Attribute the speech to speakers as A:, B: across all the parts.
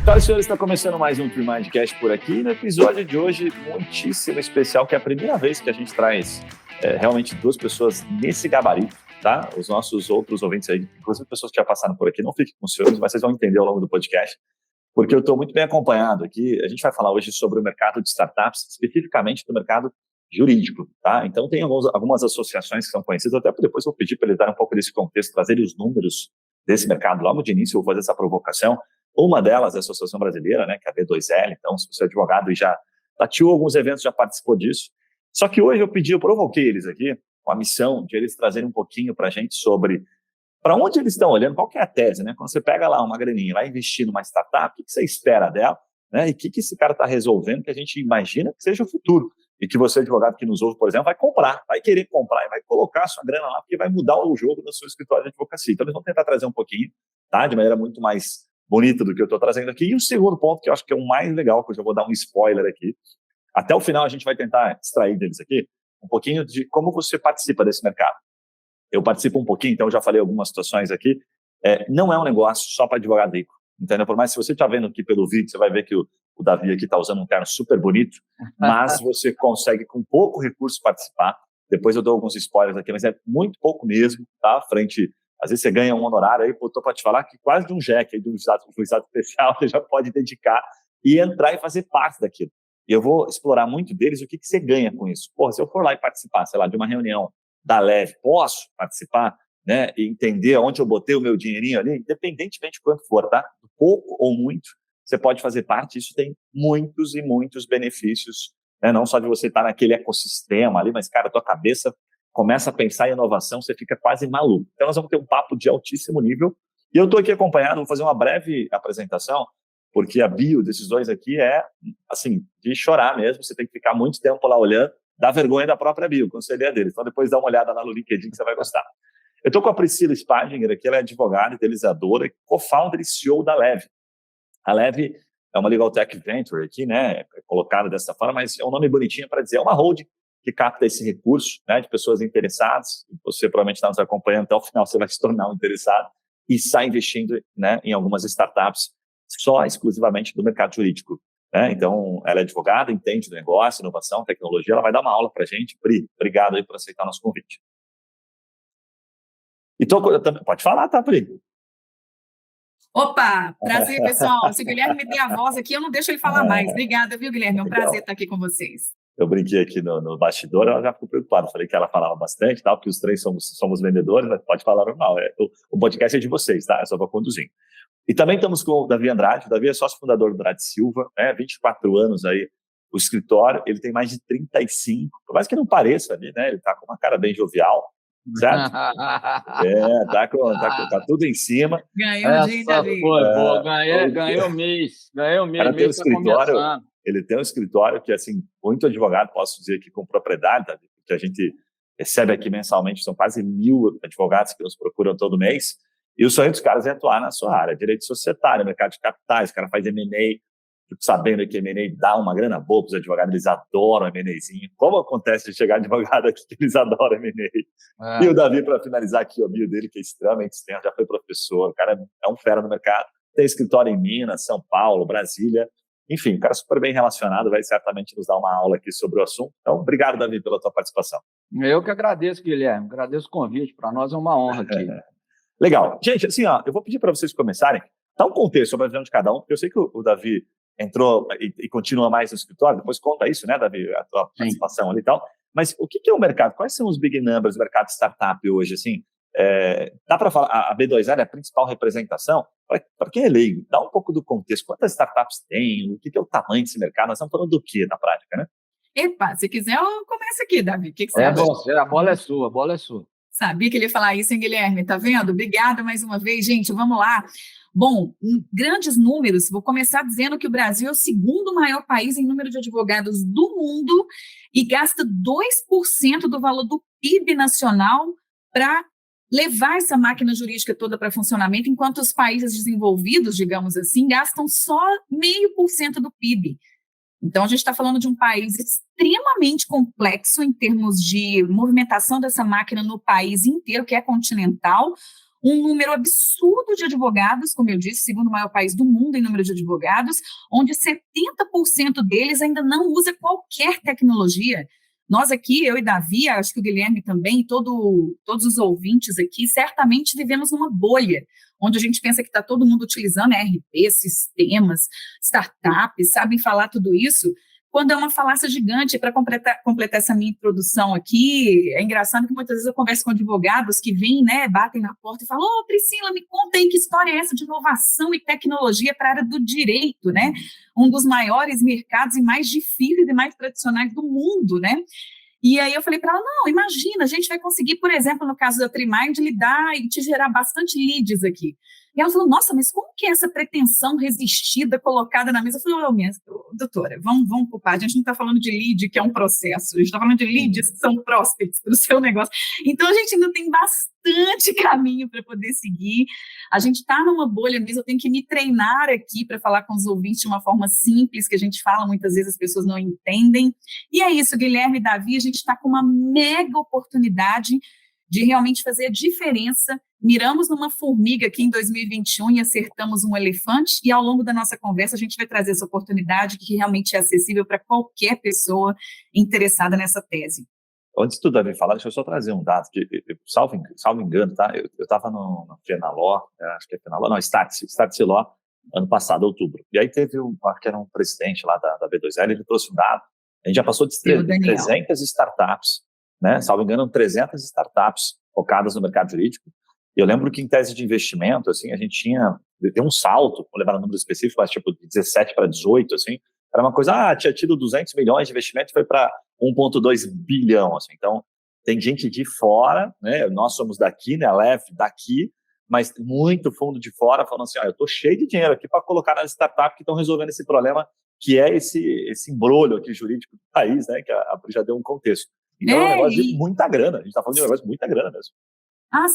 A: Senhoras e senhores, está começando mais um Tremindcast por aqui. No episódio de hoje, muitíssimo especial, que é a primeira vez que a gente traz realmente duas pessoas nesse gabarito, tá? Os nossos outros ouvintes aí, inclusive pessoas que já passaram por aqui, não fiquem com ciúmes, mas vocês vão entender ao longo do podcast, porque eu estou muito bem acompanhado aqui. A gente vai falar hoje sobre o mercado de startups, especificamente do mercado jurídico, tá? Então, tem algumas associações que são conhecidas, até depois eu vou pedir para eles darem um pouco desse contexto, trazerem os números desse mercado. Logo de início, eu vou fazer essa provocação. Uma delas é a Associação Brasileira, né, que é a B2L. Então, se você é advogado e já tateou alguns eventos, já participou disso. Só que hoje eu provoquei eles aqui com a missão de eles trazerem um pouquinho para a gente sobre para onde eles estão olhando, qual que é a tese, né? Quando você pega lá uma graninha, vai investir numa startup, o que você espera dela, né? E o que esse cara está resolvendo que a gente imagina que seja o futuro. E que você, advogado que nos ouve, por exemplo, vai comprar, vai querer comprar e vai colocar a sua grana lá, porque vai mudar o jogo no seu escritório de advocacia. Então, eles vão tentar trazer um pouquinho, tá? De maneira muito mais bonita do que eu estou trazendo aqui. E o segundo ponto, que eu acho que é o mais legal, que eu já vou dar um spoiler aqui, até o final a gente vai tentar extrair deles aqui, um pouquinho de como você participa desse mercado. Eu participo um pouquinho, então eu já falei algumas situações aqui. Não é um negócio só para advogado rico, entendeu? Por mais que você está vendo aqui pelo vídeo, você vai ver que o Davi aqui está usando um terno super bonito, mas você consegue com pouco recurso participar. Depois eu dou alguns spoilers aqui, mas é muito pouco mesmo, tá? Frente, às vezes você ganha um honorário aí, estou para te falar que quase de um JEC, aí, de um juizado especial, você já pode dedicar e entrar e fazer parte daquilo. E eu vou explorar muito deles, o que você ganha com isso. Porra, se eu for lá e participar, sei lá, de uma reunião da Leve, posso participar, né, e entender onde eu botei o meu dinheirinho ali, independentemente de quanto for, tá? Pouco ou muito, você pode fazer parte. Isso tem muitos e muitos benefícios, né? Não só de você estar naquele ecossistema ali, mas, cara, a tua cabeça começa a pensar em inovação, você fica quase maluco. Então, nós vamos ter um papo de altíssimo nível. E eu estou aqui acompanhado, vou fazer uma breve apresentação, porque a bio desses dois aqui é, assim, de chorar mesmo. Você tem que ficar muito tempo lá olhando, dá vergonha da própria bio, quando você lê a deles. Então, depois dá uma olhada lá no LinkedIn que você vai gostar. Eu estou com a Priscila Spadinger aqui, ela é advogada, idealizadora, co-founder e CEO da Leve. A Leve é uma Legal Tech Venture aqui, né, colocada dessa forma, mas é um nome bonitinho para dizer, é uma holding que capta esse recurso, né, de pessoas interessadas. Você provavelmente está nos acompanhando, até o final você vai se tornar um interessado e sai investindo, né, em algumas startups só exclusivamente do mercado jurídico. Né? Então, ela é advogada, entende do negócio, inovação, tecnologia, ela vai dar uma aula para a gente. Pri, obrigado aí por aceitar o nosso convite. Pode falar, tá, Pri?
B: Opa, prazer, pessoal. Se o Guilherme me der a voz aqui, eu não deixo ele falar mais. Obrigada, viu, Guilherme? É um prazer estar aqui com vocês.
A: Eu brinquei aqui no bastidor, ela já ficou preocupada. Falei que ela falava bastante, tal, porque os três somos vendedores, mas pode falar normal. O podcast é de vocês, tá? Eu só vou conduzindo. E também estamos com o Davi Andrade. O Davi é sócio fundador do Andrade Silva, né? 24 anos aí, o escritório. Ele tem mais de 35, por mais que não pareça ali, né? Ele está com uma cara bem jovial, certo? Tá tudo em cima.
B: Ganhou o dia, Davi.
C: Boa, ganhei o mês. Ganhei o mês,
A: Ela tem um escritório,
C: começando.
A: Ele tem um escritório que, assim, muito advogado, posso dizer aqui com propriedade, Davi, que a gente recebe aqui mensalmente, são quase 1.000 advogados que nos procuram todo mês. E o sonho dos caras é atuar na sua área, direito societário, mercado de capitais. O cara faz M&A, sabendo que M&A dá uma grana boa para os advogados, eles adoram M&Azinho. Como acontece de chegar advogado aqui que eles adoram M&A? E o Davi, para finalizar aqui, o bio dele, que é extremamente extenso, já foi professor, o cara é um fera no mercado, tem escritório em Minas, São Paulo, Brasília, enfim, o cara super bem relacionado, vai certamente nos dar uma aula aqui sobre o assunto. Então, obrigado, Davi, pela tua participação.
C: Eu que agradeço, Guilherme, agradeço o convite, para nós é uma honra aqui.
A: Legal. Gente, assim, ó, eu vou pedir para vocês começarem, dar um contexto sobre a visão de cada um, porque eu sei que o Davi entrou e continua mais no escritório, depois conta isso, né, Davi, a tua participação ali e tal, mas o que é o mercado? Quais são os big numbers do mercado de startup hoje, assim? Dá para falar, a B2L é a principal representação, para quem é leigo, dá um pouco do contexto, quantas startups tem, o que é o tamanho desse mercado, nós estamos falando do que na prática, né?
B: Epa, se quiser eu começo aqui, Davi, o que você acha?
C: A bola é sua.
B: Sabia que ele ia falar isso, hein, Guilherme? Tá vendo? Obrigada mais uma vez, gente. Vamos lá. Bom, em grandes números, vou começar dizendo que o Brasil é o segundo maior país em número de advogados do mundo e gasta 2% do valor do PIB nacional para levar essa máquina jurídica toda para funcionamento, enquanto os países desenvolvidos, digamos assim, gastam só 0,5% do PIB. Então, a gente está falando de um país extremamente complexo em termos de movimentação dessa máquina no país inteiro, que é continental, um número absurdo de advogados, como eu disse, segundo maior país do mundo em número de advogados, onde 70% deles ainda não usa qualquer tecnologia. Nós aqui, eu e Davi, acho que o Guilherme também, todos os ouvintes aqui, certamente vivemos numa bolha, onde a gente pensa que está todo mundo utilizando ERP, sistemas, startups, sabem falar tudo isso, quando é uma falácia gigante. Para completar essa minha introdução aqui, é engraçado que muitas vezes eu converso com advogados que vêm, né, batem na porta e falam: ô, Priscila, me conta aí que história é essa de inovação e tecnologia para a área do direito, né? Um dos maiores mercados e mais difíceis e mais tradicionais do mundo, né? E aí eu falei para ela: não, imagina, a gente vai conseguir, por exemplo, no caso da Trimind, lidar e te gerar bastante leads aqui. E ela falou: nossa, mas como que é essa pretensão resistida colocada na mesa? Eu falei: doutora, vamos culpar, a gente não está falando de lead, que é um processo, a gente está falando de leads, que são prospects para o seu negócio. Então, a gente ainda tem bastante caminho para poder seguir. A gente está numa bolha mesmo, eu tenho que me treinar aqui para falar com os ouvintes de uma forma simples, que a gente fala, muitas vezes as pessoas não entendem. E é isso, Guilherme e Davi, a gente está com uma mega oportunidade de realmente fazer a diferença. Miramos numa formiga aqui em 2021 e acertamos um elefante, e ao longo da nossa conversa a gente vai trazer essa oportunidade que realmente é acessível para qualquer pessoa interessada nessa tese.
A: Antes do Davi falar, deixa eu só trazer um dado, que, salvo engano, tá? Eu estava no Fenaló, acho que é Fenaló, não, Startse Law, ano passado, outubro. E aí teve acho que era um presidente lá da B2L, ele trouxe um dado. A gente já passou de 300 startups, né? Salvo engano, 300 startups focadas no mercado jurídico. E eu lembro que em tese de investimento, assim, a gente deu um salto, vou levar um número específico, mas tipo de 17 para 18, assim, era uma coisa, tinha tido 200 milhões de investimento e foi para 1,2 bilhão, assim. Então, tem gente de fora, né? Nós somos daqui, né? A Lev daqui, mas muito fundo de fora falando assim: eu tô cheio de dinheiro aqui para colocar nas startups que estão resolvendo esse problema, que é esse embrolho aqui jurídico do país, né? Que a Pri já deu um contexto. Então, é um negócio de muita grana. A gente está falando de um negócio de muita grana mesmo.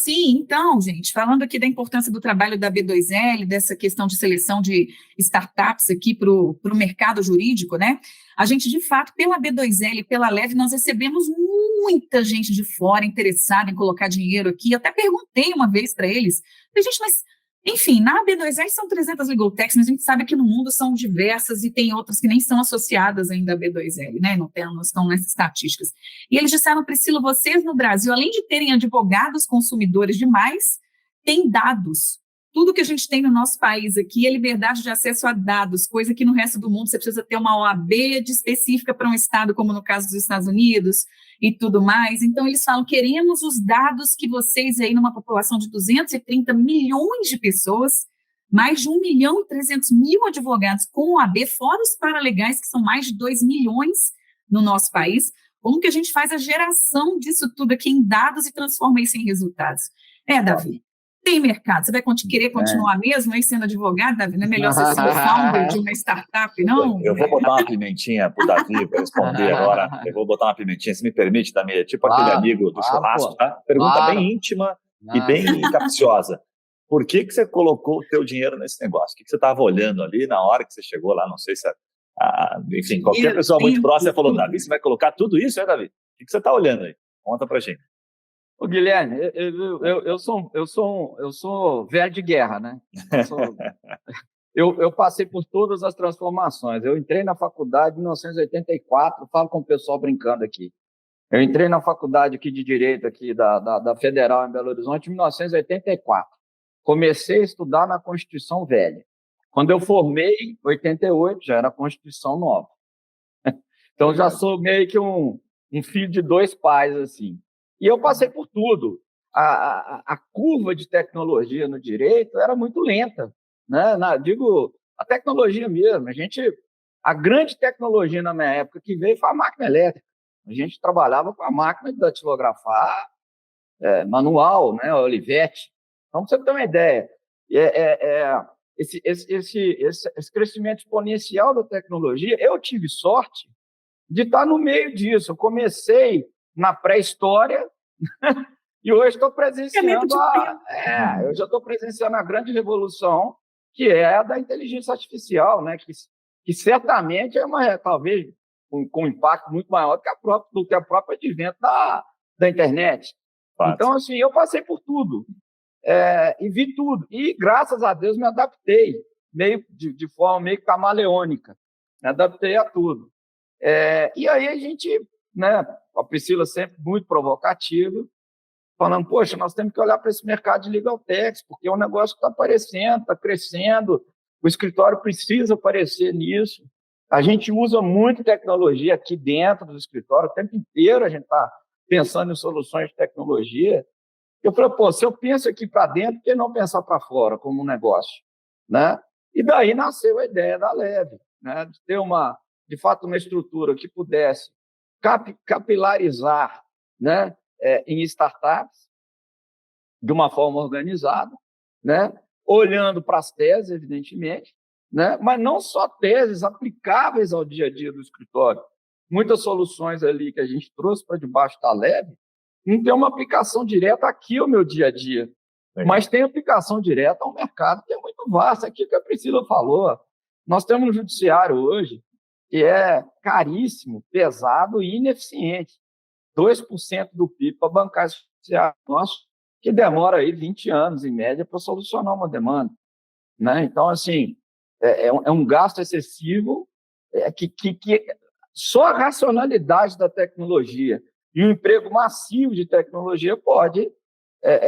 B: Sim, então, gente, falando aqui da importância do trabalho da B2L, dessa questão de seleção de startups aqui para o mercado jurídico, né? A gente, de fato, pela B2L e pela Lev, nós recebemos muita gente de fora interessada em colocar dinheiro aqui. Eu até perguntei uma vez para eles: gente, mas, enfim, na B2L são 300 legal techs, mas a gente sabe que no mundo são diversas e tem outras que nem são associadas ainda à B2L, né? Não estão nessas estatísticas. E eles disseram: Priscila, vocês no Brasil, além de terem advogados consumidores demais, têm dados. Tudo que a gente tem no nosso país aqui é liberdade de acesso a dados, coisa que no resto do mundo você precisa ter uma OAB específica para um estado, como no caso dos Estados Unidos e tudo mais. Então, eles falam: queremos os dados que vocês aí, numa população de 230 milhões de pessoas, mais de 1.300.000 advogados com OAB, fora os paralegais, que são mais de 2 milhões no nosso país. Como que a gente faz a geração disso tudo aqui em dados e transforma isso em resultados? Davi, tem mercado. Você vai querer continuar mesmo aí sendo advogado, Davi? Não é melhor você ser o founder de uma startup, não?
A: Eu vou botar uma pimentinha pro Davi para responder agora. Eu vou botar uma pimentinha, se me permite, Damir, tipo aquele amigo do churrasco, tá? Pergunta bem íntima e bem capciosa. Por que você colocou o teu dinheiro nesse negócio? O que você estava olhando ali na hora que você chegou lá? Não sei se enfim, qualquer pessoa muito próxima falou: Davi, você vai colocar tudo isso, Davi? O que você está olhando aí? Conta pra gente.
C: Ô, Guilherme, eu sou velho de guerra, né? Eu passei por todas as transformações. Eu entrei na faculdade em 1984, falo com o pessoal brincando aqui. Eu entrei na faculdade aqui de Direito aqui da Federal em Belo Horizonte em 1984. Comecei a estudar na Constituição Velha. Quando eu formei, em 88, já era a Constituição Nova. Então, já sou meio que um filho de dois pais, assim. E eu passei por tudo. A curva de tecnologia no direito era muito lenta, né? Digo, a tecnologia mesmo. A grande tecnologia na minha época que veio foi a máquina elétrica. A gente trabalhava com a máquina de datilografar manual, né? Olivetti. Então, para você ter uma ideia, esse crescimento exponencial da tecnologia, eu tive sorte de estar no meio disso. Eu comecei na pré-história e hoje estou presenciando eu já estou presenciando a grande revolução, que é a da inteligência artificial, né? Que certamente talvez com um impacto muito maior do que a própria advento da internet.
A: Fato.
C: Então, assim, eu passei por tudo. e vi tudo. E, graças a Deus, me adaptei, de forma meio camaleônica. Me adaptei a tudo. E aí a gente, né, a Priscila sempre muito provocativa, falando, poxa, nós temos que olhar para esse mercado de legal techs, porque é um negócio que está aparecendo, está crescendo, o escritório precisa aparecer nisso. A gente usa muito tecnologia aqui dentro do escritório, o tempo inteiro a gente está pensando em soluções de tecnologia. Eu falei, pô, se eu penso aqui para dentro, por que não pensar para fora como um negócio? Né? E daí nasceu a ideia da Leve, né? De ter de fato, uma estrutura que pudesse capilarizar, né, em startups de uma forma organizada, né, olhando para as teses, evidentemente, né, mas não só teses aplicáveis ao dia a dia do escritório. Muitas soluções ali que a gente trouxe para debaixo da Leve não tem uma aplicação direta aqui ao meu dia a dia, mas tem aplicação direta ao mercado, que é muito vasto. Aquilo que a Priscila falou, nós temos um judiciário hoje que é caríssimo, pesado e ineficiente. 2% do PIB para bancar esse judiciário nosso, que demora aí 20 anos, em média, para solucionar uma demanda. Né? Então, assim, é um gasto excessivo que só a racionalidade da tecnologia e o emprego massivo de tecnologia pode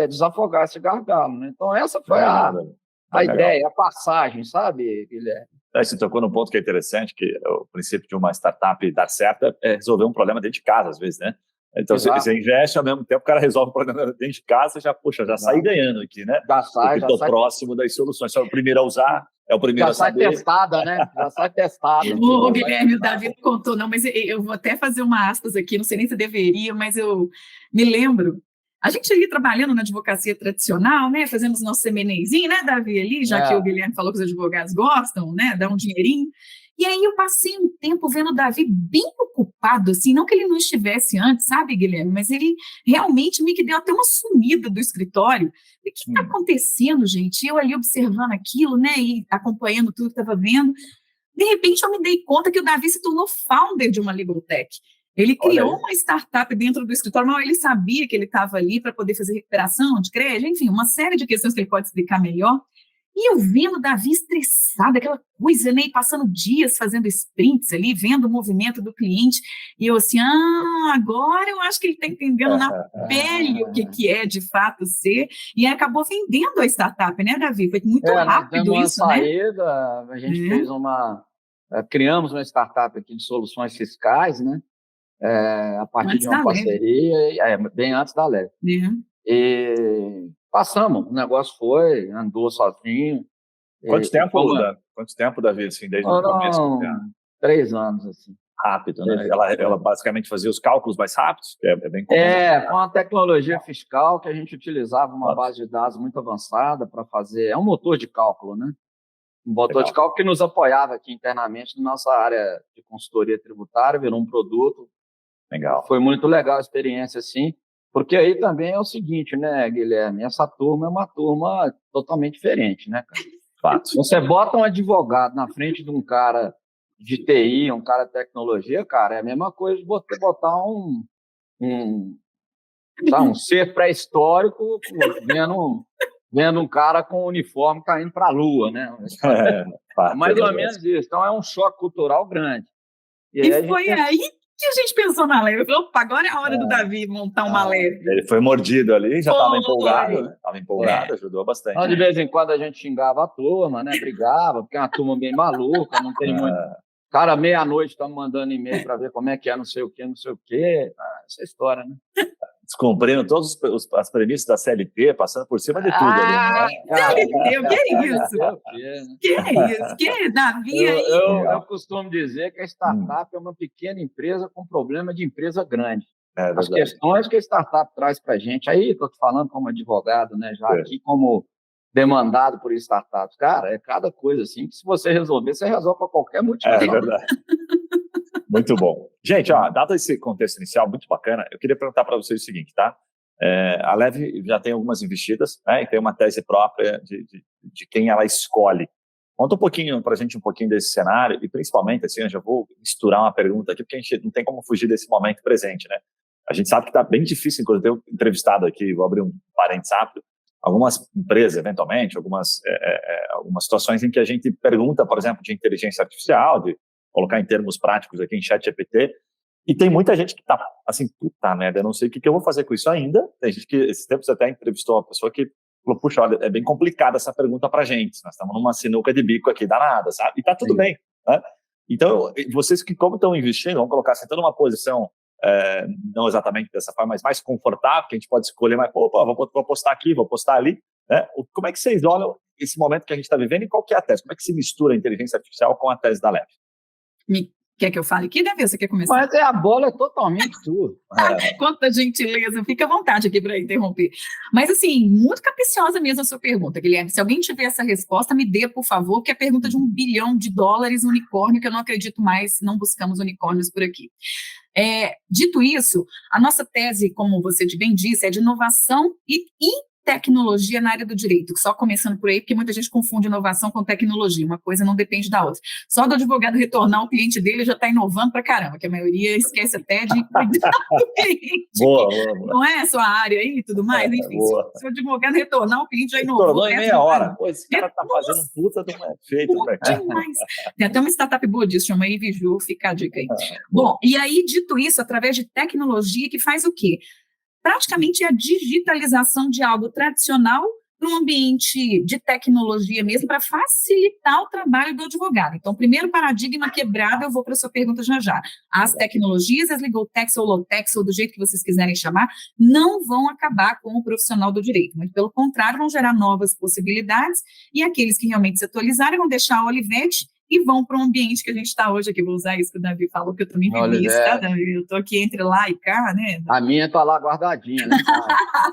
C: desafogar esse gargalo. Né? Então, essa foi a ideia, a passagem, sabe, Guilherme?
A: Você tocou num ponto que é interessante, que o princípio de uma startup dar certo é resolver um problema dentro de casa, às vezes, né? Então, você investe, ao mesmo tempo, o cara resolve o problema dentro de casa, já sai ganhando aqui, né?
C: Já sai.
A: Próximo das soluções. Você é o primeiro a usar, é o primeiro a saber.
C: Já sai testada, né? Já sai testada.
B: O Guilherme, o Davi não contou, não, mas eu vou até fazer uma aspas aqui, não sei nem se deveria, mas eu me lembro. A gente ali trabalhando na advocacia tradicional, né? Fazendo os nossos semenezinhos, né, Davi, ali, já que o Guilherme falou que os advogados gostam, né? Dá um dinheirinho. E aí eu passei um tempo vendo o Davi bem ocupado, assim, não que ele não estivesse antes, sabe, Guilherme? Mas ele realmente meio que deu até uma sumida do escritório. O que está acontecendo, gente? Eu ali observando aquilo, né, e acompanhando tudo que estava vendo. De repente eu me dei conta que o Davi se tornou founder de uma legal tech. Ele criou uma startup dentro do escritório, mas ele sabia que ele estava ali para poder fazer recuperação de crédito, enfim, uma série de questões que ele pode explicar melhor. E eu vendo o Davi estressado, aquela coisa, né? Passando dias fazendo sprints ali, vendo o movimento do cliente. E eu assim, agora eu acho que ele está entendendo na pele o que é de fato ser. E acabou vendendo a startup, né, Davi? Foi muito rápido isso,
C: né? Saída, a gente fez criamos uma startup aqui de soluções fiscais, né? A partir de uma parceria, bem antes da Leve. E passamos, o negócio andou sozinho.
A: Quanto tempo, Davi, assim, desde o começo?
C: 3 anos, assim.
A: Rápido, né? Ela basicamente fazia os cálculos mais rápidos, que é bem comum.
C: Com a tecnologia fiscal que a gente utilizava uma base de dados muito avançada para fazer. É um motor de cálculo, né? Um motor de cálculo que nos apoiava aqui internamente na nossa área de consultoria tributária, virou um produto.
A: Legal.
C: Foi muito legal a experiência, assim. Porque aí também é o seguinte, né, Guilherme? Essa turma é uma turma totalmente diferente, né, cara?
A: Fato.
C: Você bota um advogado na frente de um cara de TI, um cara de tecnologia, cara, é a mesma coisa de você botar um ser pré-histórico vendo um cara com um uniforme caindo para a lua, né? Mais ou menos isso. Então, é um choque cultural grande.
B: E foi aí que a gente pensou na Leve. Opa, agora é a hora do Davi montar uma Leve.
A: Ele foi mordido ali, já estava empolgado, né? Estava empolgado, ajudou bastante.
C: Então, de vez em quando a gente xingava a turma, né? Brigava, porque é uma turma bem maluca, não tem muito. Cara, meia-noite estamos mandando e-mail para ver como é que é, não sei o quê. Essa é a história, né?
A: Descumprindo todas as premissas da CLT, passando por cima de tudo ali. Né?
B: CLT, o que é isso? Que é isso? Que é, Davi?
C: Eu costumo dizer que a startup é uma pequena empresa com problema de empresa grande. As questões que a startup traz para a gente, aí estou te falando como advogado, né? Já aqui como demandado por startups. Cara, é cada coisa assim que se você resolver, você resolve para qualquer motivo.
A: É verdade. Muito bom. Gente, dado esse contexto inicial muito bacana, eu queria perguntar para vocês o seguinte, tá? A Leve já tem algumas investidas, né? E tem uma tese própria de quem ela escolhe. Conta um pouquinho para a gente desse cenário e principalmente, assim, eu já vou misturar uma pergunta aqui, porque a gente não tem como fugir desse momento presente, né? A gente sabe que está bem difícil, inclusive eu tenho entrevistado aqui, vou abrir um parênteses rápido, algumas empresas, eventualmente, algumas situações em que a gente pergunta, por exemplo, de inteligência artificial, de colocar em termos práticos aqui em ChatGPT, e tem muita gente que está assim, puta merda, eu não sei o que eu vou fazer com isso ainda. Tem gente que, esses tempos, até entrevistou uma pessoa que falou, puxa, olha, é bem complicada essa pergunta pra gente, nós estamos numa sinuca de bico aqui danada, sabe? E tá tudo
C: Sim.
A: bem, né? Então, vocês que como estão investindo, vamos colocar assim, numa posição, não exatamente dessa forma, mas mais confortável, que a gente pode escolher mais, opa, vou apostar aqui, vou apostar ali, né? Como é que vocês olham esse momento que a gente está vivendo e qual que é a tese? Como é que se mistura a inteligência artificial com a tese da Leve?
B: Quer que eu fale aqui, Davi? Você quer começar?
C: Mas a bola é totalmente sua.
B: Quanta gentileza, fica à vontade aqui para interromper. Mas, assim, muito capciosa mesmo a sua pergunta, Guilherme. Se alguém tiver essa resposta, me dê, por favor, que é a pergunta de $1 bilhão, unicórnio, que eu não acredito mais, não buscamos unicórnios por aqui. Dito isso, a nossa tese, como você bem disse, é de inovação e tecnologia na área do direito, só começando por aí, porque muita gente confunde inovação com tecnologia, uma coisa não depende da outra. Só do advogado retornar ao cliente dele já está inovando para caramba, que a maioria esquece até de cuidar do cliente.
A: Boa.
B: Não é a sua área aí e tudo mais? Enfim, se o advogado retornar, o cliente já inovou.
A: Retornou em meia hora. Pô, esse cara está fazendo um puta de um efeito.
B: Demais. Tem até uma startup boa disso, chama Iviju, fica a dica aí. Bom, e aí, dito isso, através de tecnologia, que faz o quê? Praticamente a digitalização de algo tradicional para um ambiente de tecnologia mesmo, para facilitar o trabalho do advogado. Então, primeiro paradigma quebrado, eu vou para a sua pergunta já. As tecnologias, as legal techs ou low techs, ou do jeito que vocês quiserem chamar, não vão acabar com o profissional do direito, mas, pelo contrário, vão gerar novas possibilidades, e aqueles que realmente se atualizarem vão deixar a Olivetti e vão para um ambiente que a gente está hoje aqui. Vou usar isso que o Davi falou, que eu também vivi isso, tá, Davi? Eu estou aqui entre lá e cá, né?
C: A minha está lá guardadinha, né?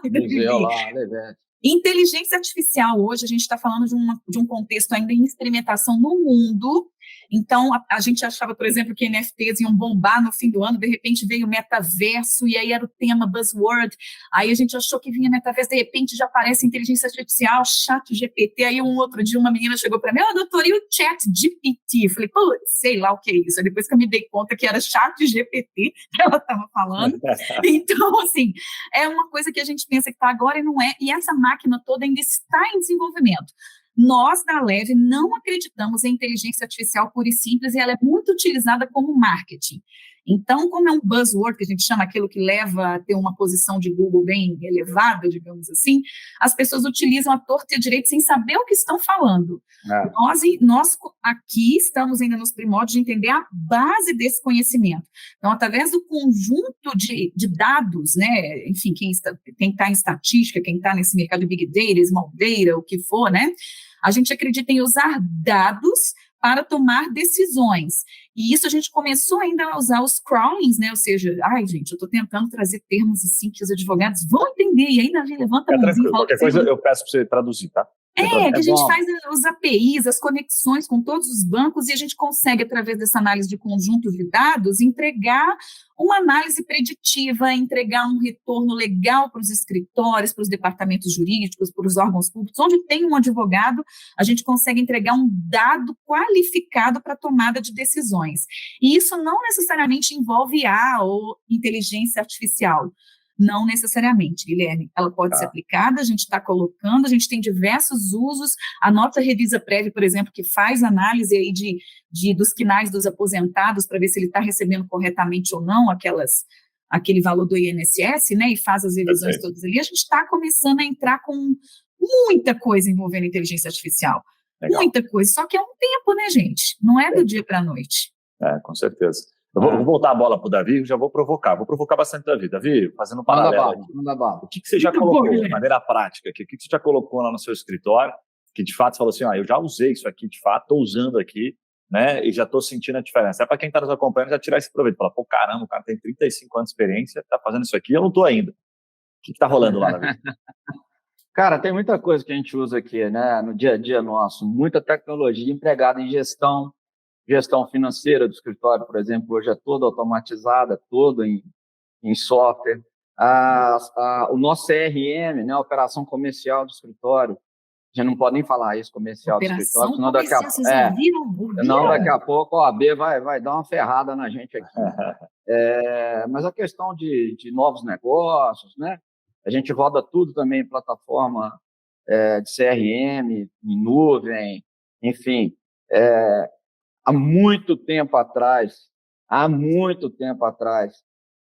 C: Museu lá, Olivetti.
B: Inteligência artificial, hoje a gente está falando de um contexto ainda em experimentação no mundo. Então, a gente achava, por exemplo, que NFTs iam bombar no fim do ano, de repente veio o metaverso, e aí era o tema buzzword, aí a gente achou que vinha metaverso, de repente já aparece inteligência artificial, ChatGPT, aí outro dia uma menina chegou para mim, doutora, e o ChatGPT? Eu falei, pô, sei lá o que é isso, aí depois que eu me dei conta que era ChatGPT que ela estava falando. Então, assim, é uma coisa que a gente pensa que está agora e não é, e essa máquina toda ainda está em desenvolvimento. Nós, da Leve, não acreditamos em inteligência artificial pura e simples, e ela é muito utilizada como marketing. Então, como é um buzzword, que a gente chama aquilo que leva a ter uma posição de Google bem elevada, digamos assim, as pessoas utilizam a torta e a direita sem saber o que estão falando. Nós aqui estamos ainda nos primórdios de entender a base desse conhecimento. Então, através do conjunto de dados, né, enfim, quem está em estatística, quem está nesse mercado de Big Data, Small Data, o que for, né, a gente acredita em usar dados para tomar decisões. E isso a gente começou ainda a usar os crawlings, né? Ou seja, gente, eu estou tentando trazer termos assim que os advogados vão entender, e aí Davi levanta a mãozinha e fala...
A: Qualquer coisa eu peço para você traduzir, tá?
B: Que a gente faz os APIs, as conexões com todos os bancos, e a gente consegue, através dessa análise de conjunto de dados, entregar uma análise preditiva, entregar um retorno legal para os escritórios, para os departamentos jurídicos, para os órgãos públicos. Onde tem um advogado, a gente consegue entregar um dado qualificado para a tomada de decisões. E isso não necessariamente envolve IA ou inteligência artificial. Não necessariamente, Guilherme. Ela pode ser aplicada, a gente está colocando, a gente tem diversos usos. A nota Revisa Prévia, por exemplo, que faz análise aí dos quinais dos aposentados para ver se ele está recebendo corretamente ou não aquele valor do INSS, né, e faz as revisões todas ali. A gente está começando a entrar com muita coisa envolvendo inteligência artificial. Legal. Muita coisa, só que é um tempo, né, gente? Não é do dia para a noite.
A: Com certeza. Eu vou voltar a bola para o Davi, já vou provocar bastante o Davi. Davi, fazendo um paralelo aqui. O que você já colocou de maneira prática aqui? O que você já colocou lá no seu escritório, que de fato você falou assim, eu já usei isso aqui, de fato, estou usando aqui, né, e já estou sentindo a diferença. É para quem está nos acompanhando já tirar esse proveito, falar, pô, caramba, o cara tem 35 anos de experiência, está fazendo isso aqui, eu não estou ainda. O que está rolando lá, Davi?
C: Cara, tem muita coisa que a gente usa aqui, né, no dia a dia nosso, muita tecnologia empregada em gestão financeira do escritório, por exemplo, hoje é toda automatizada, toda em software. O nosso CRM, né, a operação comercial do escritório, já não pode nem falar isso, comercial do escritório, senão daqui a pouco a OAB vai dar uma ferrada na gente aqui. Mas a questão de novos negócios, né? A gente roda tudo também em plataforma de CRM, em nuvem, enfim. Há muito tempo atrás,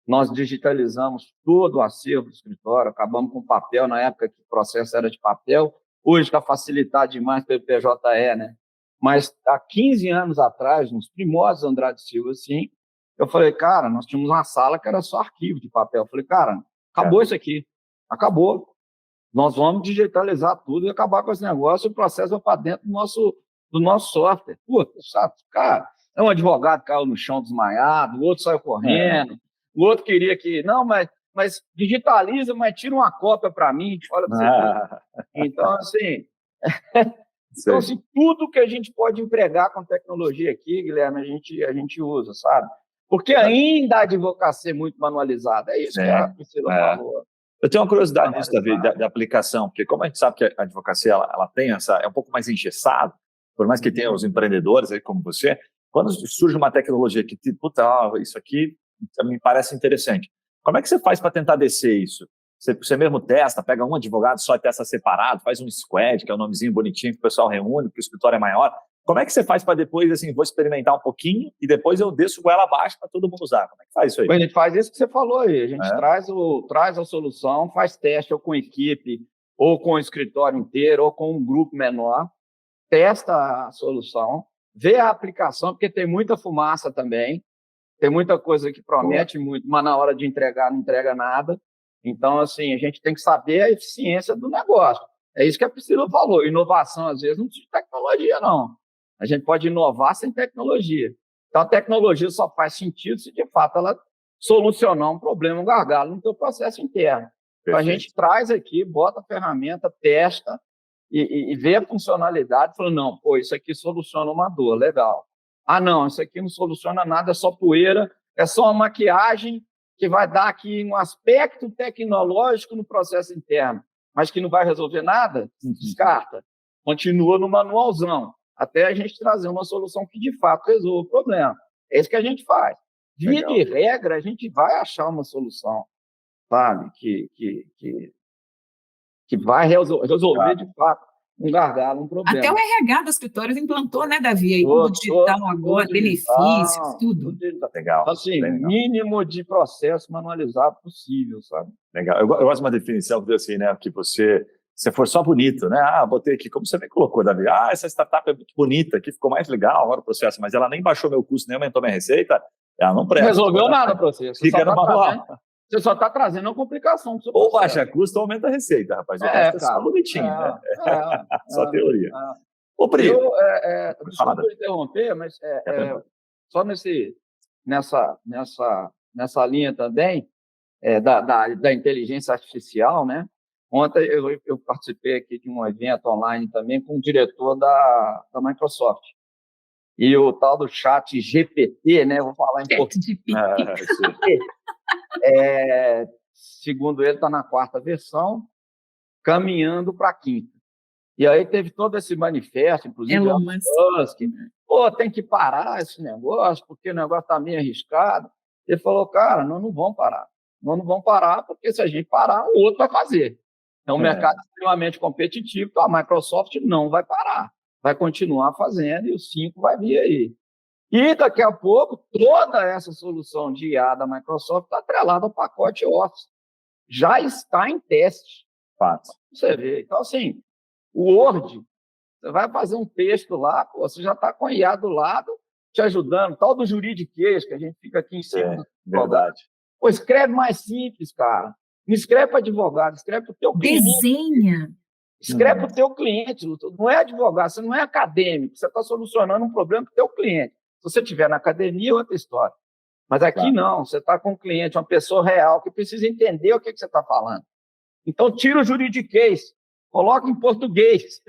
C: nós digitalizamos todo o acervo do escritório, acabamos com papel, na época que o processo era de papel, hoje está facilitado demais pelo PJE, né? Mas há 15 anos atrás, nos primórdios do Andrade Silva, assim, eu falei, cara, nós tínhamos uma sala que era só arquivo de papel. Eu falei, cara, acabou isso aqui, acabou. Nós vamos digitalizar tudo e acabar com esse negócio, o processo vai para dentro do nosso software. Puta, sabe? Cara, um advogado caiu no chão desmaiado, o outro saiu correndo, o outro queria que... Não, mas digitaliza, mas tira uma cópia para mim. Olha para você. Então, assim... Então, assim, tudo que a gente pode empregar com tecnologia aqui, Guilherme, a gente usa, sabe? Porque ainda a advocacia é muito manualizada. É isso que a Priscila falou.
A: Eu tenho uma curiosidade nisso, Davi, da aplicação, porque como a gente sabe que a advocacia ela tem é um pouco mais engessada, por mais que tenha os empreendedores aí como você, quando surge uma tecnologia que, isso aqui me parece interessante, como é que você faz para tentar descer isso? Você mesmo testa, pega um advogado só e testa separado, faz um squad, que é um nomezinho bonitinho que o pessoal reúne, porque o escritório é maior. Como é que você faz para depois, assim, vou experimentar um pouquinho e depois eu desço goela abaixo para todo mundo usar? Como é que faz isso aí?
C: A gente faz isso que você falou aí. A gente traz a solução, faz teste ou com equipe, ou com o escritório inteiro, ou com um grupo menor, testa a solução, vê a aplicação, porque tem muita fumaça também, tem muita coisa que promete muito, mas na hora de entregar não entrega nada. Então, assim, a gente tem que saber a eficiência do negócio. É isso que a Priscila falou. Inovação, às vezes, não precisa de tecnologia, não. A gente pode inovar sem tecnologia. Então, a tecnologia só faz sentido se, de fato, ela solucionar um problema, um gargalo no teu processo interno. Então, a gente traz aqui, bota a ferramenta, testa e vê a funcionalidade, fala, não, isso aqui soluciona uma dor, legal. Ah, não, isso aqui não soluciona nada, é só poeira, é só uma maquiagem que vai dar aqui um aspecto tecnológico no processo interno, mas que não vai resolver nada, descarta. Continua no manualzão, até a gente trazer uma solução que, de fato, resolva o problema. É isso que a gente faz. Via de regra, a gente vai achar uma solução, sabe, que vai resolver, de fato, um gargalo, um problema.
B: Até o RH dos escritórios implantou, né, Davi? Aí tudo digital agora, benefícios, tudo.
A: Legal.
C: Então, assim, mínimo de processo manualizado possível, sabe?
A: Legal. Eu gosto de uma definição que assim, né, que você for só bonito, né? Botei aqui, como você bem colocou, Davi, essa startup é muito bonita, aqui ficou mais legal agora o processo, mas ela nem baixou meu custo, nem aumentou minha receita, ela não presta.
C: Não resolveu nada o processo.
A: Fica no manual.
C: Você só está trazendo uma complicação.
A: Ou baixa custo ou aumenta a receita, rapaz. O resto é só bonitinho, né? Só teoria. Ô, Pri.
C: Desculpa interromper, mas só nessa linha também da inteligência artificial, né? Ontem eu participei aqui de um evento online também com o diretor da Microsoft. E o tal do chat GPT, né? Vou falar em português. Segundo ele, está na 4ª versão, caminhando para a 5ª. E aí teve todo esse manifesto, inclusive
B: Elon
C: Musk, tem que parar esse negócio, porque o negócio está meio arriscado. Ele falou, cara, nós não vamos parar. Nós não vamos parar, porque se a gente parar, o outro vai fazer. É um mercado extremamente competitivo, então a Microsoft não vai parar. Vai continuar fazendo e o 5 vai vir aí. E daqui a pouco, toda essa solução de IA da Microsoft está atrelada ao pacote Office. Já está em teste.
A: Fato.
C: Você vê. Então, assim, o Word, você vai fazer um texto lá, você já está com a IA do lado, te ajudando. Tal do juridiquês, que a gente fica aqui em cima.
A: Verdade.
C: Escreve mais simples, cara. Não escreve para advogado, escreve para o teu cliente.
B: Desenha.
C: Escreve para o teu cliente. Não é advogado, você não é acadêmico, você está solucionando um problema para o teu cliente. Se você estiver na academia, é outra história. Mas aqui não, você está com um cliente, uma pessoa real, que precisa entender o que você está falando. Então, tira o juridiquês, coloca em português.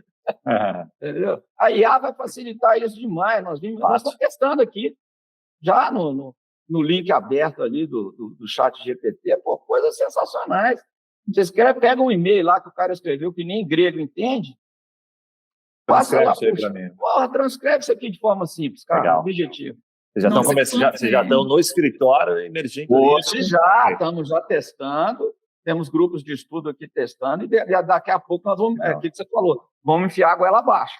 C: Entendeu? A IA vai facilitar isso demais. Nós estamos testando aqui, já no link aberto ali do chat GPT, coisas sensacionais. Você escreve, pega um e-mail lá que o cara escreveu, que nem grego entende, passa lá, transcreve isso aqui de forma simples, cara. Legal. Objetivo.
A: Vocês já estão no escritório emergindo
C: isso? Estamos já testando. temos grupos de estudo aqui testando, e daqui a pouco nós vamos, o que você falou, vamos enfiar a goela abaixo.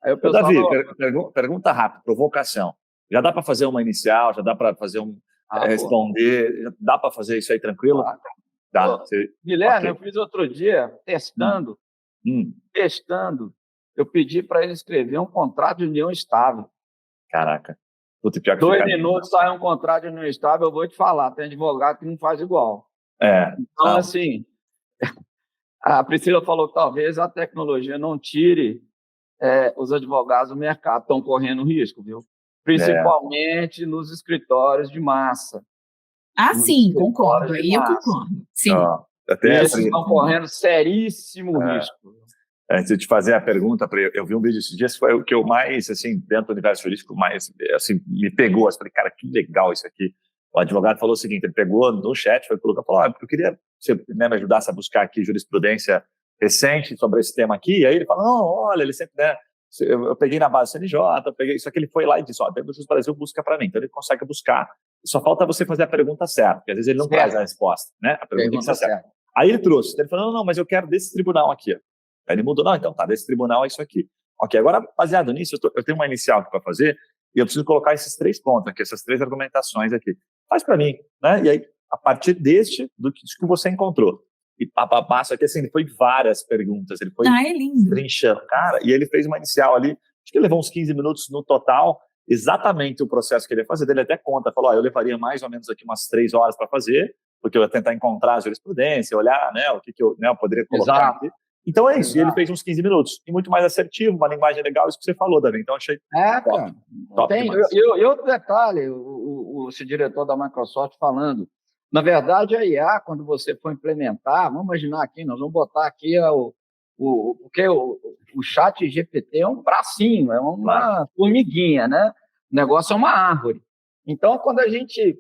C: Aí o pessoal
A: Davi, pergunta rápida, provocação. Já dá para fazer uma inicial, já dá para fazer responder, dá para fazer isso aí tranquilo? Dá.
C: Guilherme, eu fiz outro dia, testando, eu pedi para ele escrever um contrato de união estável.
A: Caraca. Puta, pior que
C: 2 minutos sai um contrato de união estável, eu vou te falar, tem advogado que não faz igual. Então, assim, a Priscila falou que talvez a tecnologia não tire os advogados do mercado, estão correndo risco, viu? Principalmente nos escritórios de massa.
B: Sim, concordo. Aí eu concordo. Sim.
C: Eles estão correndo seríssimo risco.
A: Antes de fazer a pergunta, eu vi um vídeo esses dias, foi o que eu mais, assim, dentro do universo jurídico, mais, assim, me pegou. Eu falei, cara, que legal isso aqui. O advogado falou o seguinte, ele pegou no chat, falou, eu queria que você me ajudasse a buscar aqui jurisprudência recente sobre esse tema aqui. E aí ele falou, não, olha, ele sempre, eu peguei na base do CNJ, só que ele foi lá e disse, dentro do Justiça Brasil, busca para mim. Então ele consegue buscar. Só falta você fazer a pergunta certa, porque às vezes ele não traz a resposta, né? A pergunta tem que ser certa. Aí ele trouxe, ele falou, não, mas eu quero desse tribunal aqui. Aí ele mudou, não, então tá, desse tribunal é isso aqui. Ok, agora, baseado nisso, eu tenho uma inicial aqui para fazer e eu preciso colocar esses 3 pontos aqui, essas 3 argumentações aqui. Faz para mim, né? E aí, a partir do que você encontrou. E passa aqui, assim, ele foi várias perguntas, ele foi trinchando, cara, e ele fez uma inicial ali, acho que levou uns 15 minutos no total, exatamente o processo que ele ia fazer, ele até conta, falou, eu levaria mais ou menos aqui umas 3 horas para fazer, porque eu ia tentar encontrar a jurisprudência, olhar, né, o que eu poderia colocar aqui. Então é isso, e ele fez uns 15 minutos, e muito mais assertivo, uma linguagem legal, isso que você falou, Davi, então achei top demais.
C: E outro detalhe, esse diretor da Microsoft falando, na verdade a IA, quando você for implementar, vamos imaginar aqui, nós vamos botar aqui porque o chat GPT é um bracinho, é uma formiguinha, né? O negócio é uma árvore. Então, quando a gente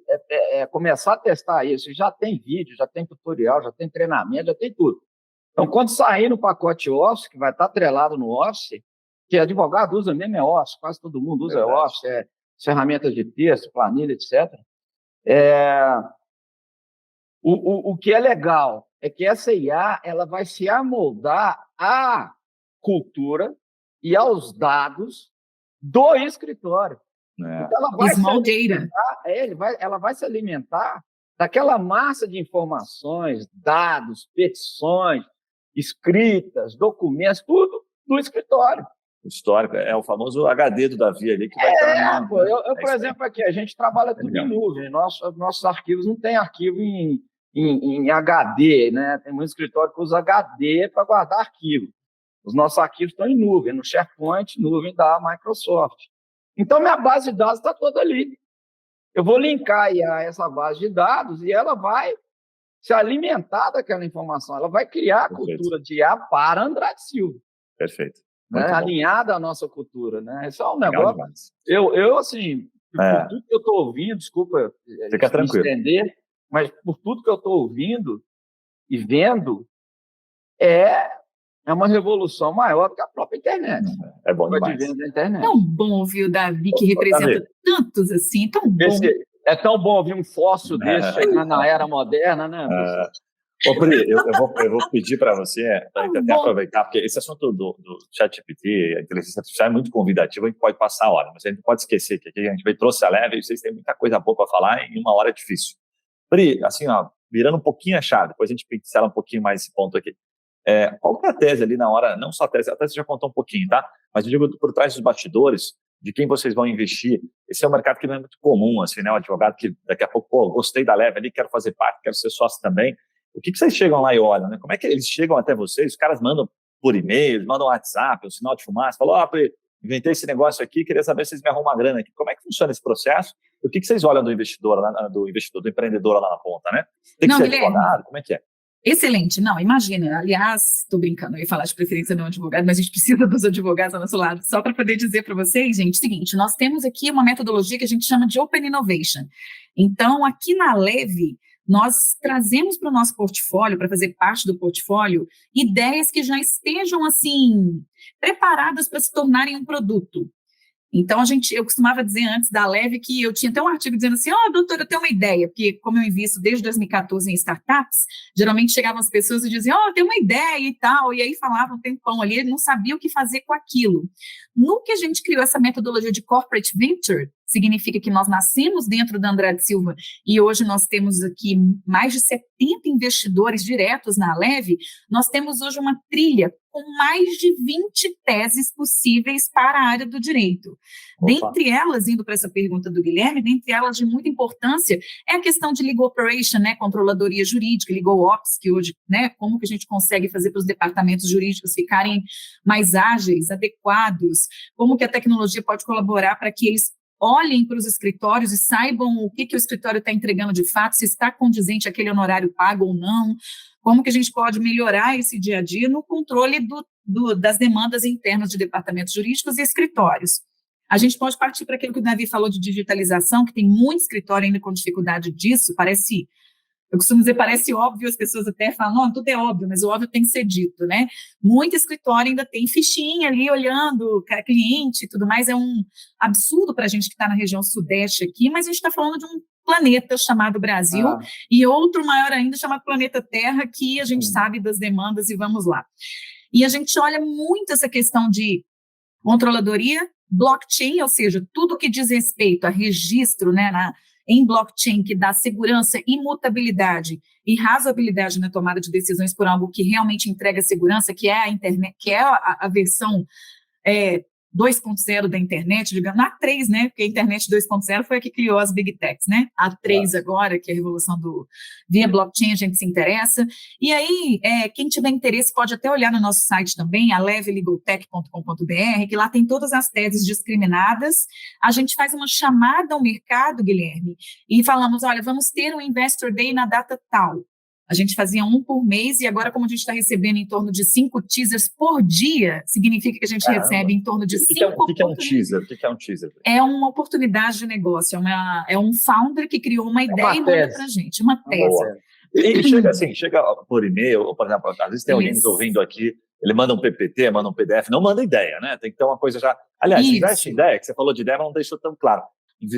C: começar a testar isso, já tem vídeo, já tem tutorial, já tem treinamento, já tem tudo. Então, quando sair no pacote Office, que vai estar atrelado no Office, que advogado usa mesmo Office, quase todo mundo usa Office, ferramentas de texto, planilha, etc. O que é legal é que essa IA ela vai se amoldar à cultura e aos dados do escritório. Então, ela vai se alimentar daquela massa de informações, dados, petições, escritas, documentos, tudo do escritório.
A: O histórico é o famoso HD do Davi ali, que vai estar...
C: por exemplo, aqui, a gente trabalha tudo em nuvem, nossos arquivos não tem arquivo em HD, né? Tem muito escritório que usa HD para guardar arquivo. Os nossos arquivos estão em nuvem, no SharePoint, nuvem da Microsoft. Então, minha base de dados está toda ali. Eu vou linkar a essa base de dados e ela vai se alimentar daquela informação. Ela vai criar a cultura de IA para Andrade Silva.
A: Perfeito.
C: Né? Alinhada à nossa cultura. Né? Isso é um negócio... Eu assim, por tudo que eu estou ouvindo, desculpa
A: me
C: estender, mas por tudo que eu estou ouvindo e vendo, é uma revolução maior do que a própria internet.
A: É bom demais.
C: Da internet.
B: Tão bom ouvir o Davi, que representa tantos assim, tão bom.
C: É tão bom ouvir um fóssil desse chegar na era moderna, né?
A: Pri, eu vou pedir para você, até aproveitar, porque esse assunto do ChatGPT, a inteligência artificial é muito convidativo, a gente pode passar a hora, mas a gente não pode esquecer que aqui a gente trouxe a leve e vocês têm muita coisa boa para falar em uma hora é difícil. Pri, assim, virando um pouquinho a chave, depois a gente pincela um pouquinho mais esse ponto aqui. Qual que é a tese ali na hora, não só a tese já contou um pouquinho, tá? Mas eu digo por trás dos bastidores, de quem vocês vão investir. Esse é um mercado que não é muito comum, assim, né? O advogado que daqui a pouco, gostei da leve ali, quero fazer parte, quero ser sócio também. O que vocês chegam lá e olham, né? Como é que eles chegam até vocês? Os caras mandam por e-mail, mandam WhatsApp, um sinal de fumaça, falam, inventei esse negócio aqui, queria saber se vocês me arrumam uma grana aqui. Como é que funciona esse processo? O que vocês olham do investidor, do empreendedor lá na ponta, né? Tem que ser advogado? Como é que é?
B: Excelente, não, imagina, aliás, estou brincando, eu ia falar de preferência não advogado, mas a gente precisa dos advogados ao nosso lado, só para poder dizer para vocês, gente, seguinte, nós temos aqui uma metodologia que a gente chama de Open Innovation. Então, aqui na Leve, nós trazemos para o nosso portfólio, para fazer parte do portfólio, ideias que já estejam, assim, preparadas para se tornarem um produto. Então, eu costumava dizer antes da Leve que eu tinha até um artigo dizendo assim, doutora, eu tenho uma ideia, porque como eu invisto desde 2014 em startups, geralmente chegavam as pessoas e diziam, eu tenho uma ideia e tal, e aí falavam um tempão ali, não sabia o que fazer com aquilo. No que a gente criou essa metodologia de Corporate Venture, significa que nós nascemos dentro da Andrade Silva e hoje nós temos aqui mais de 70 investidores diretos na Leve, nós temos hoje uma trilha com mais de 20 teses possíveis para a área do direito. Opa. Dentre elas, indo para essa pergunta do Guilherme, dentre elas de muita importância é a questão de legal operation, né, controladoria jurídica, legal ops, que hoje, né, como que a gente consegue fazer para os departamentos jurídicos ficarem mais ágeis, adequados, como que a tecnologia pode colaborar para que eles olhem para os escritórios e saibam o que o escritório está entregando de fato, se está condizente aquele honorário pago ou não, como que a gente pode melhorar esse dia a dia no controle das demandas internas de departamentos jurídicos e escritórios. A gente pode partir para aquilo que o Davi falou de digitalização, que tem muito escritório ainda com dificuldade disso, eu costumo dizer, parece óbvio, as pessoas até falam, não, tudo é óbvio, mas o óbvio tem que ser dito, né? Muito escritório ainda tem fichinha ali, olhando cliente e tudo mais, é um absurdo para a gente que está na região sudeste aqui, mas a gente está falando de um planeta chamado Brasil e outro maior ainda chamado planeta Terra, que a gente sabe das demandas e vamos lá. E a gente olha muito essa questão de controladoria, blockchain, ou seja, tudo que diz respeito a registro, né, em blockchain, que dá segurança, imutabilidade e razoabilidade na tomada de decisões por algo que realmente entrega segurança, que é a internet, que é a versão 2.0 da internet, digamos, a 3, né, porque a internet 2.0 foi a que criou as big techs, né, a 3 agora, que é a revolução via blockchain, a gente se interessa, e aí, quem tiver interesse pode até olhar no nosso site também, alevelegaltech.com.br, que lá tem todas as teses discriminadas, a gente faz uma chamada ao mercado, Guilherme, e falamos, olha, vamos ter um Investor Day na data tal. A gente fazia um por mês e agora, como a gente está recebendo em torno de 5 teasers por dia, significa que a gente recebe em torno de 5
A: oportunidades. O que é um teaser? O que é um teaser?
B: É uma oportunidade de negócio, é um founder que criou uma ideia e manda para a gente, uma tese.
A: E chega por e-mail, ou, por exemplo, às vezes tem alguém nos ouvindo aqui, ele manda um PPT, manda um PDF, não manda ideia, né? Tem que ter uma coisa já... Aliás, investe em ideia, que você falou de ideia, mas não deixou tão claro.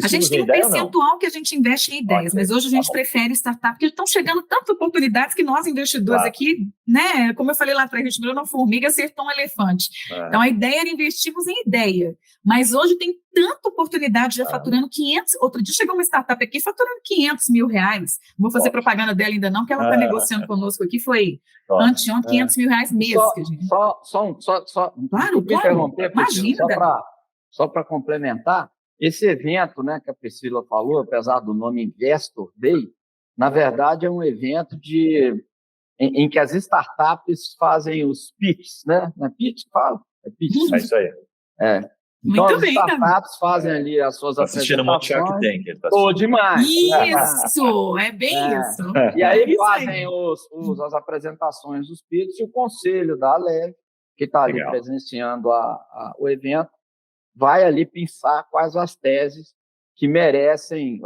B: A gente tem um percentual que a gente investe em ideias, mas hoje a gente prefere startup, porque estão chegando tantas oportunidades que nós, investidores aqui, né, como eu falei lá atrás, a gente virou uma formiga, acertou um elefante. Então, a ideia era investirmos em ideia, mas hoje tem tanta oportunidade já faturando 500, outro dia chegou uma startup aqui faturando 500 mil reais, não vou fazer propaganda dela ainda não, que ela está negociando conosco aqui, foi anteontem 500 mil reais mês.
C: Claro,
B: imagina.
C: Só para complementar, esse evento, né, que a Priscila falou, apesar do nome Investor Day, na verdade é um evento em que as startups fazem os pitches, né? Não é pitch que fala? É pitch.
A: É isso aí.
C: Então, as startups fazem ali as suas
A: apresentações. Assistindo o Shark
C: Tank. Demais.
B: Isso, é bem isso.
C: E aí fazem as apresentações dos pitches e o conselho da Aleve, que está ali presenciando o evento, vai ali pensar quais as teses que merecem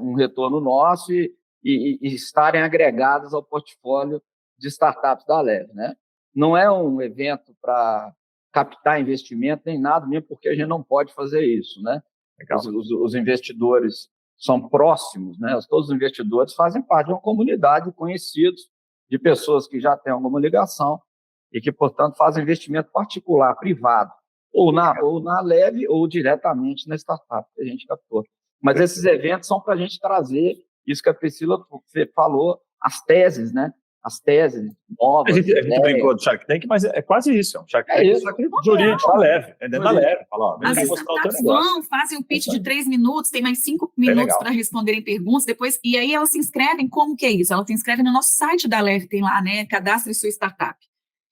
C: um retorno nosso e estarem agregadas ao portfólio de startups da Aleve, né? Não é um evento para captar investimento nem nada, mesmo porque a gente não pode fazer isso, né? Os investidores são próximos, né? Todos os investidores fazem parte de uma comunidade de conhecidos, de pessoas que já têm alguma ligação e que, portanto, fazem investimento particular, privado, ou na Leve, ou diretamente na startup que a gente captou. Mas esses eventos são para a gente trazer isso que a Priscila falou, as teses, né? As teses novas.
A: A gente brincou do Shark Tank, mas é quase isso. É um Shark Tank jurídico, da Leve. É dentro da Leve.
B: As startups fazem um pitch de 3 minutos, tem mais 5 minutos para responderem perguntas, depois, e aí elas se inscrevem, como que é isso? Elas se inscrevem no nosso site da Leve, tem lá, né? Cadastre sua startup.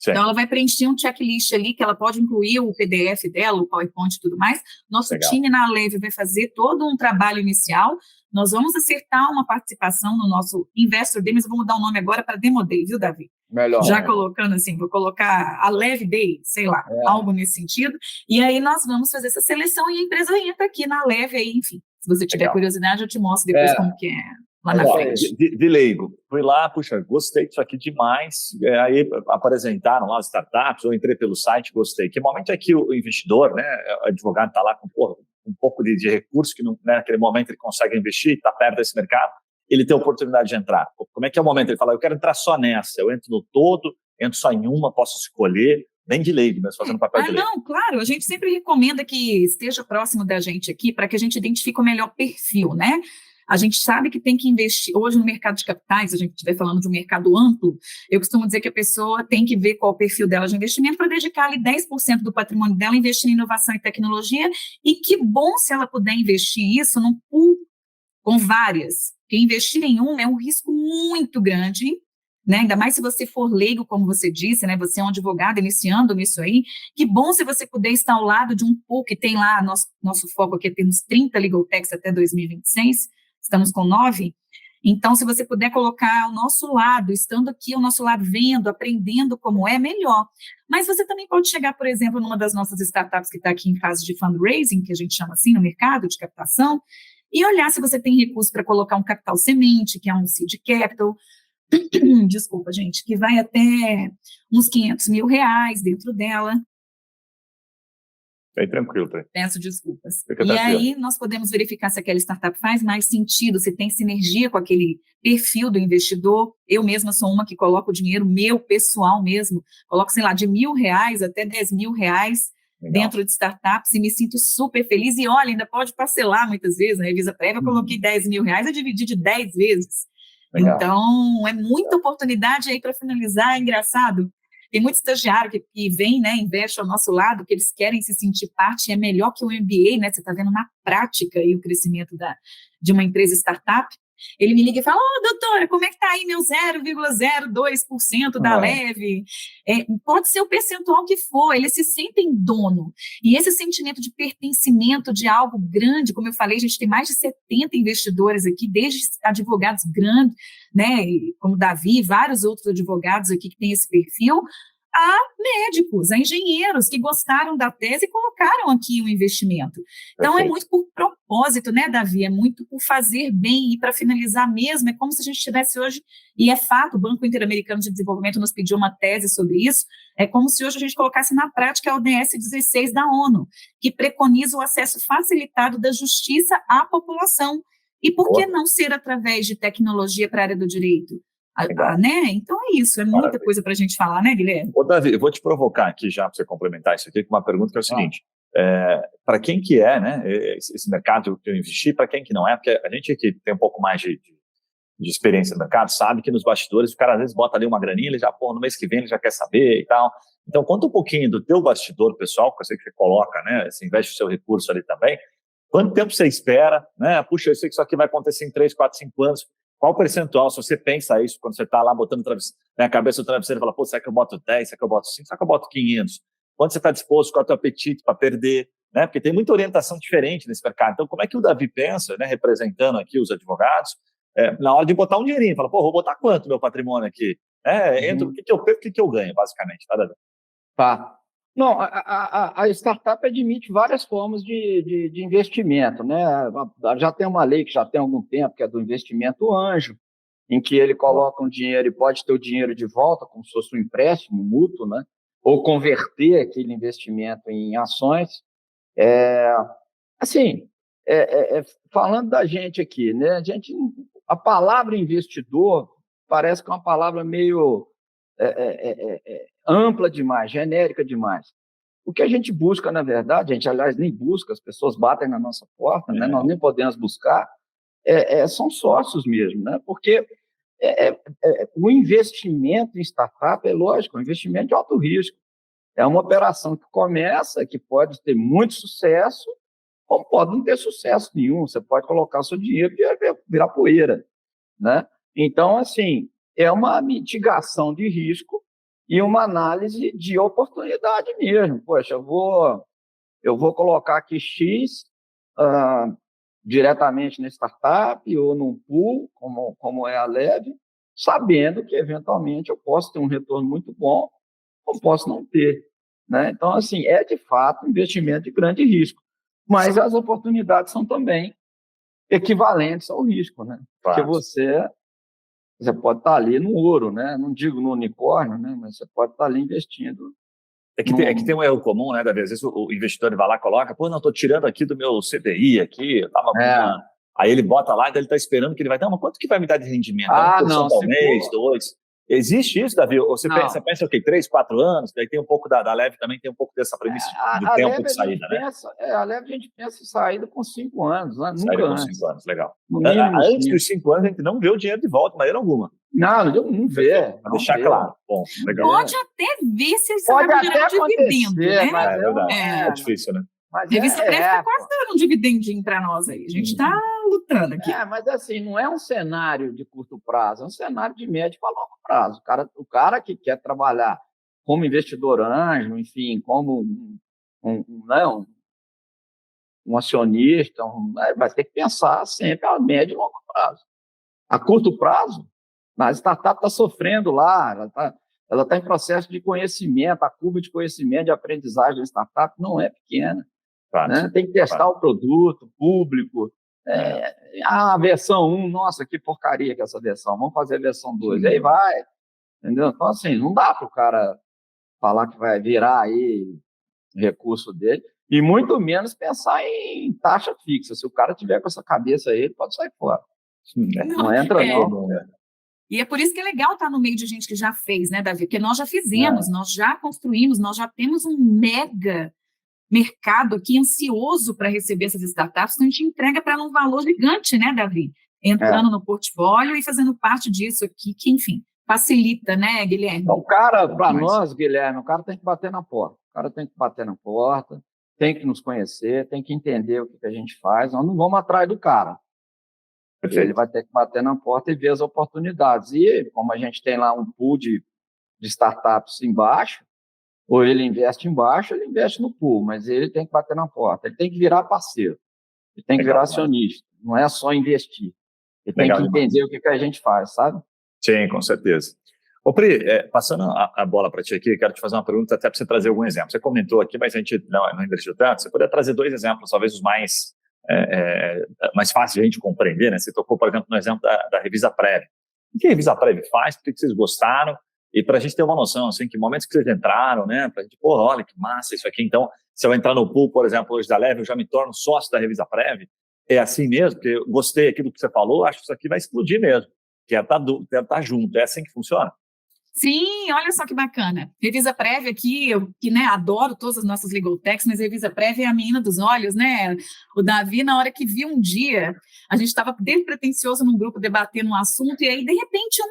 B: Sim. Então, ela vai preencher um checklist ali, que ela pode incluir o PDF dela, o PowerPoint e tudo mais. Nosso time na Leve vai fazer todo um trabalho inicial. Nós vamos acertar uma participação no nosso Investor Day, mas eu vou mudar o nome agora para Demo Day, viu, Davi?
C: Melhor.
B: Já colocando assim, vou colocar a Leve Day, sei lá, algo nesse sentido. E aí nós vamos fazer essa seleção e a empresa entra aqui na Leve aí, enfim. Se você tiver curiosidade, eu te mostro depois como que é. Lá na frente.
A: De leigo, fui lá, puxa, gostei disso aqui demais. Aí apresentaram lá as startups, eu entrei pelo site, gostei. Que momento é que o investidor, né, o advogado está lá com pouco de recurso, que naquele momento ele consegue investir, está perto desse mercado, ele tem a oportunidade de entrar. Como é que é o momento? Ele fala, eu quero entrar só nessa, eu entro no todo, entro só em uma, posso escolher, bem de leigo, mas fazendo papel de leigo.
B: Não, claro, a gente sempre recomenda que esteja próximo da gente aqui para que a gente identifique o melhor perfil, né? A gente sabe que tem que investir, hoje no mercado de capitais, a gente estiver falando de um mercado amplo, eu costumo dizer que a pessoa tem que ver qual o perfil dela de investimento para dedicar ali 10% do patrimônio dela a investir em inovação e tecnologia, e que bom se ela puder investir isso num pool com várias, porque investir em uma é um risco muito grande, né? Ainda mais se você for leigo, como você disse, né? Você é um advogado iniciando nisso aí, que bom se você puder estar ao lado de um pool que tem lá, nosso foco aqui, temos 30 Legal Techs até 2026, estamos com 9, então se você puder colocar ao nosso lado, estando aqui ao nosso lado, vendo, aprendendo como é, melhor. Mas você também pode chegar, por exemplo, numa das nossas startups que está aqui em fase de fundraising, que a gente chama assim no mercado de captação, e olhar se você tem recurso para colocar um capital semente, que é um seed capital, desculpa, gente, que vai até uns R$500 mil dentro dela.
A: Bem tranquilo, tá?
B: Peço desculpas.
A: Fica
B: e
A: tranquilo.
B: Aí nós podemos verificar se aquela startup faz mais sentido, se tem sinergia com aquele perfil do investidor. Eu mesma sou uma que coloco o dinheiro meu, pessoal mesmo, coloco, sei lá, de R$1.000 até R$10.000 dentro de startups e me sinto super feliz. E olha, ainda pode parcelar muitas vezes, na revista prévia eu coloquei R$10.000, eu dividi de 10 vezes.
A: Legal.
B: Então, é muita oportunidade aí para finalizar, é engraçado. Tem muito estagiário que vem, né, investe ao nosso lado, que eles querem se sentir parte, é melhor que o MBA, né, você está vendo na prática aí o crescimento de uma empresa startup. Ele me liga e fala, doutora, como é que está aí meu 0,02% da leve? Pode ser o percentual que for, eles se sentem dono. E esse sentimento de pertencimento de algo grande, como eu falei, a gente tem mais de 70 investidores aqui, desde advogados grandes, né, como Davi, vários outros advogados aqui que têm esse perfil, a médicos, a engenheiros que gostaram da tese e colocaram aqui um investimento. Então,
A: Perfeito.
B: É muito por propósito, né, Davi? É muito por fazer bem, e para finalizar mesmo, é como se a gente tivesse hoje, e é fato, o Banco Interamericano de Desenvolvimento nos pediu uma tese sobre isso, é como se hoje a gente colocasse na prática a ODS 16 da ONU, que preconiza o acesso facilitado da justiça à população. E por que não ser através de tecnologia para a área do direito? Né? Então é isso, é muita coisa para a gente falar, né, Guilherme?
A: Davi, eu vou te provocar aqui já para você complementar isso aqui com uma pergunta que é o seguinte, para quem que é, né, esse mercado que eu investi, para quem que não é, porque a gente que tem um pouco mais de experiência no mercado sabe que nos bastidores o cara às vezes bota ali uma graninha, ele já, no mês que vem ele já quer saber e tal. Então conta um pouquinho do teu bastidor pessoal, que eu sei que você coloca, né, você investe o seu recurso ali também, quanto tempo você espera, né, puxa, eu sei que isso aqui vai acontecer em 3, 4, 5 anos, qual o percentual, se você pensa isso, quando você está lá botando a cabeça do travesseiro e fala, pô, será que eu boto 10, será que eu boto 5, será que eu boto 500? Quanto você está disposto, qual é o teu apetite para perder? Né? Porque tem muita orientação diferente nesse mercado. Então, como é que o Davi pensa, né, representando aqui os advogados, na hora de botar um dinheirinho? Fala, pô, vou botar quanto meu patrimônio aqui? O que eu perco, o que eu ganho, basicamente, tá, Davi?
C: Tá. Não, a startup admite várias formas de investimento, né? Já tem uma lei que já tem algum tempo, que é do investimento anjo, em que ele coloca um dinheiro e pode ter o dinheiro de volta, como se fosse um empréstimo mútuo, né? Ou converter aquele investimento em ações. Falando da gente aqui, né? A palavra investidor parece que é uma palavra meio ampla demais, genérica demais. O que a gente busca, na verdade, a gente, aliás, nem busca, as pessoas batem na nossa porta, né? Nós nem podemos buscar, são sócios mesmo, né? Porque o investimento em startup é lógico, é um investimento de alto risco. É uma operação que começa, que pode ter muito sucesso, ou pode não ter sucesso nenhum. Você pode colocar o seu dinheiro e virar poeira, né? Então, assim, é uma mitigação de risco e uma análise de oportunidade mesmo. Poxa, eu vou colocar aqui X diretamente na startup ou num pool, como é a Leve, sabendo que, eventualmente, eu posso ter um retorno muito bom ou posso não ter, né? Então, assim, é, de fato, um investimento de grande risco. Mas as oportunidades são também equivalentes ao risco, né? Porque você pode estar ali no ouro, né? Não digo no unicórnio, né? Mas você pode estar ali investindo
A: É que tem um erro comum, né, Davi? Às vezes o investidor vai lá e coloca, pô, não, estou tirando aqui do meu CDI aqui, eu tava com aí ele bota lá, então ele está esperando que ele vai dar, mas quanto que vai me dar de rendimento? 1% ao mês, 2%? Existe isso, Davi? Ou você pensa o quê? 3, 4 anos? Daí tem um pouco da Leve também, tem um pouco dessa premissa do tempo de saída, né?
C: A Leve a gente pensa em saída com 5 anos, né?
A: Nunca antes. Com 5 anos, legal.
C: Antes
A: dos 5 anos, a gente não vê o dinheiro de volta, de maneira alguma.
C: Não vê.
A: Para deixar claro. Bom, legal.
B: Pode até ver se eles
C: pode
B: até dividendo, né?
A: Mas é verdade. É difícil, né?
B: Mas a revista Preve está quase dando um dividendinho para nós aí. A gente está lutando aqui.
C: Mas assim, não é um cenário de curto prazo, é um cenário de médio para longo prazo. O cara que quer trabalhar como investidor anjo, enfim, como um acionista, vai ter que pensar sempre a médio e longo prazo. A curto prazo, a startup está sofrendo lá, ela está em processo de conhecimento, a curva de conhecimento, de aprendizagem da startup não é pequena. Né? Tem que testar o produto, público. A versão 1, nossa, que porcaria que é essa versão, vamos fazer a versão 2. E aí vai. Entendeu? Então, assim, não dá para o cara falar que vai virar aí o recurso dele, e muito menos pensar em taxa fixa. Se o cara tiver com essa cabeça aí, ele pode sair fora. Não entra, não.
B: E é por isso que é legal estar no meio de gente que já fez, né, Davi? Porque nós já fizemos, nós já construímos, nós já temos um mega mercado aqui ansioso para receber essas startups, então a gente entrega para um valor gigante, né, Davi? Entrando no portfólio e fazendo parte disso aqui, que, enfim, facilita, né, Guilherme?
C: O cara, para nós, Guilherme, o cara tem que bater na porta. O cara tem que bater na porta, tem que nos conhecer, tem que entender o que a gente faz. Nós não vamos atrás do cara. Ele vai ter que bater na porta e ver as oportunidades. E como a gente tem lá um pool de startups embaixo, ou ele investe embaixo, ele investe no pool, mas ele tem que bater na porta, ele tem que virar parceiro, ele tem que virar acionista, não é só investir, ele tem que entender o que a gente faz, sabe?
A: Sim, com certeza. Ô Pri, passando a bola para ti aqui, quero te fazer uma pergunta até para você trazer algum exemplo. Você comentou aqui, mas a gente não investiu tanto, você poderia trazer 2 exemplos, talvez os mais fáceis de a gente compreender, né? Você tocou, por exemplo, no exemplo da Revisa Prev. O que a Revisa Prev faz, por que vocês gostaram? E para a gente ter uma noção, assim, que momentos que vocês entraram, né? Para a gente, olha que massa isso aqui. Então, se eu entrar no pool, por exemplo, hoje da Leve, eu já me torno sócio da Revisa Prev. É assim mesmo? Porque eu gostei aqui do que você falou, acho que isso aqui vai explodir mesmo. Quer estar junto. É assim que funciona?
B: Sim, olha só que bacana. Revisa Prev aqui, eu que, né, adoro todas as nossas legal techs, mas Revisa Prev é a menina dos olhos, né? O Davi, na hora que viu um dia, a gente estava despretensioso num grupo debatendo um assunto, e aí, de repente,